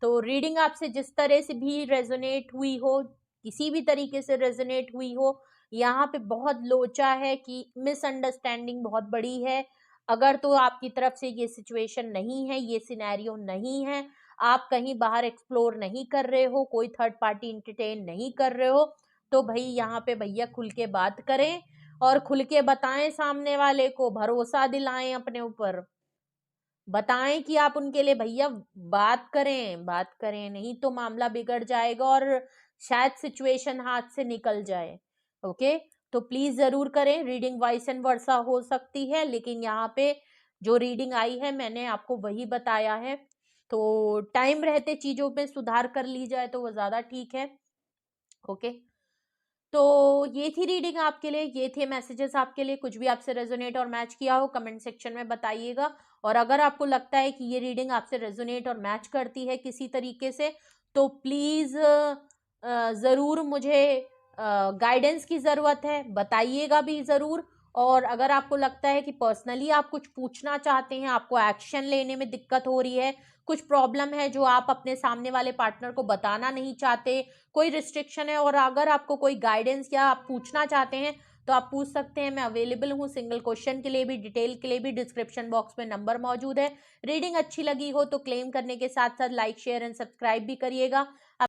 तो रीडिंग आपसे जिस तरह से भी रेजोनेट हुई हो, किसी भी तरीके से रेजोनेट हुई हो, यहाँ पे बहुत लोचा है कि मिसअंडरस्टैंडिंग बहुत बड़ी है। अगर तो आपकी तरफ से ये सिचुएशन नहीं है, ये सिनेरियो नहीं है, आप कहीं बाहर एक्सप्लोर नहीं कर रहे हो, कोई थर्ड पार्टी इंटरटेन नहीं कर रहे हो, तो भाई यहाँ पे भैया खुल के बात करें और खुल के बताएं, सामने वाले को भरोसा दिलाएं अपने ऊपर, बताएं कि आप उनके लिए भैया बात करें, बात करें, नहीं तो मामला बिगड़ जाएगा और शायद सिचुएशन हाथ से निकल जाए। ओके, तो प्लीज जरूर करें। रीडिंग वाइस एंड वर्सा हो सकती है, लेकिन यहाँ पे जो रीडिंग आई है मैंने आपको वही बताया है। तो टाइम रहते चीजों पे सुधार कर ली जाए तो वो ज्यादा ठीक है। ओके, तो ये थी रीडिंग आपके लिए, ये थे मैसेजेस आपके लिए। कुछ भी आपसे रेजोनेट और मैच किया हो कमेंट सेक्शन में बताइएगा। और अगर आपको लगता है कि ये रीडिंग आपसे रेजोनेट और मैच करती है किसी तरीके से, तो प्लीज जरूर मुझे गाइडेंस की जरूरत है, बताइएगा भी जरूर। और अगर आपको लगता है कि पर्सनली आप कुछ पूछना चाहते हैं, आपको एक्शन लेने में दिक्कत हो रही है, कुछ प्रॉब्लम है जो आप अपने सामने वाले पार्टनर को बताना नहीं चाहते, कोई रिस्ट्रिक्शन है, और अगर आपको कोई गाइडेंस या आप पूछना चाहते हैं तो आप पूछ सकते हैं। मैं अवेलेबल हूँ सिंगल क्वेश्चन के लिए भी, डिटेल के लिए भी। डिस्क्रिप्शन बॉक्स में नंबर मौजूद है। रीडिंग अच्छी लगी हो तो क्लेम करने के साथ साथ लाइक शेयर एंड सब्सक्राइब भी करिएगा।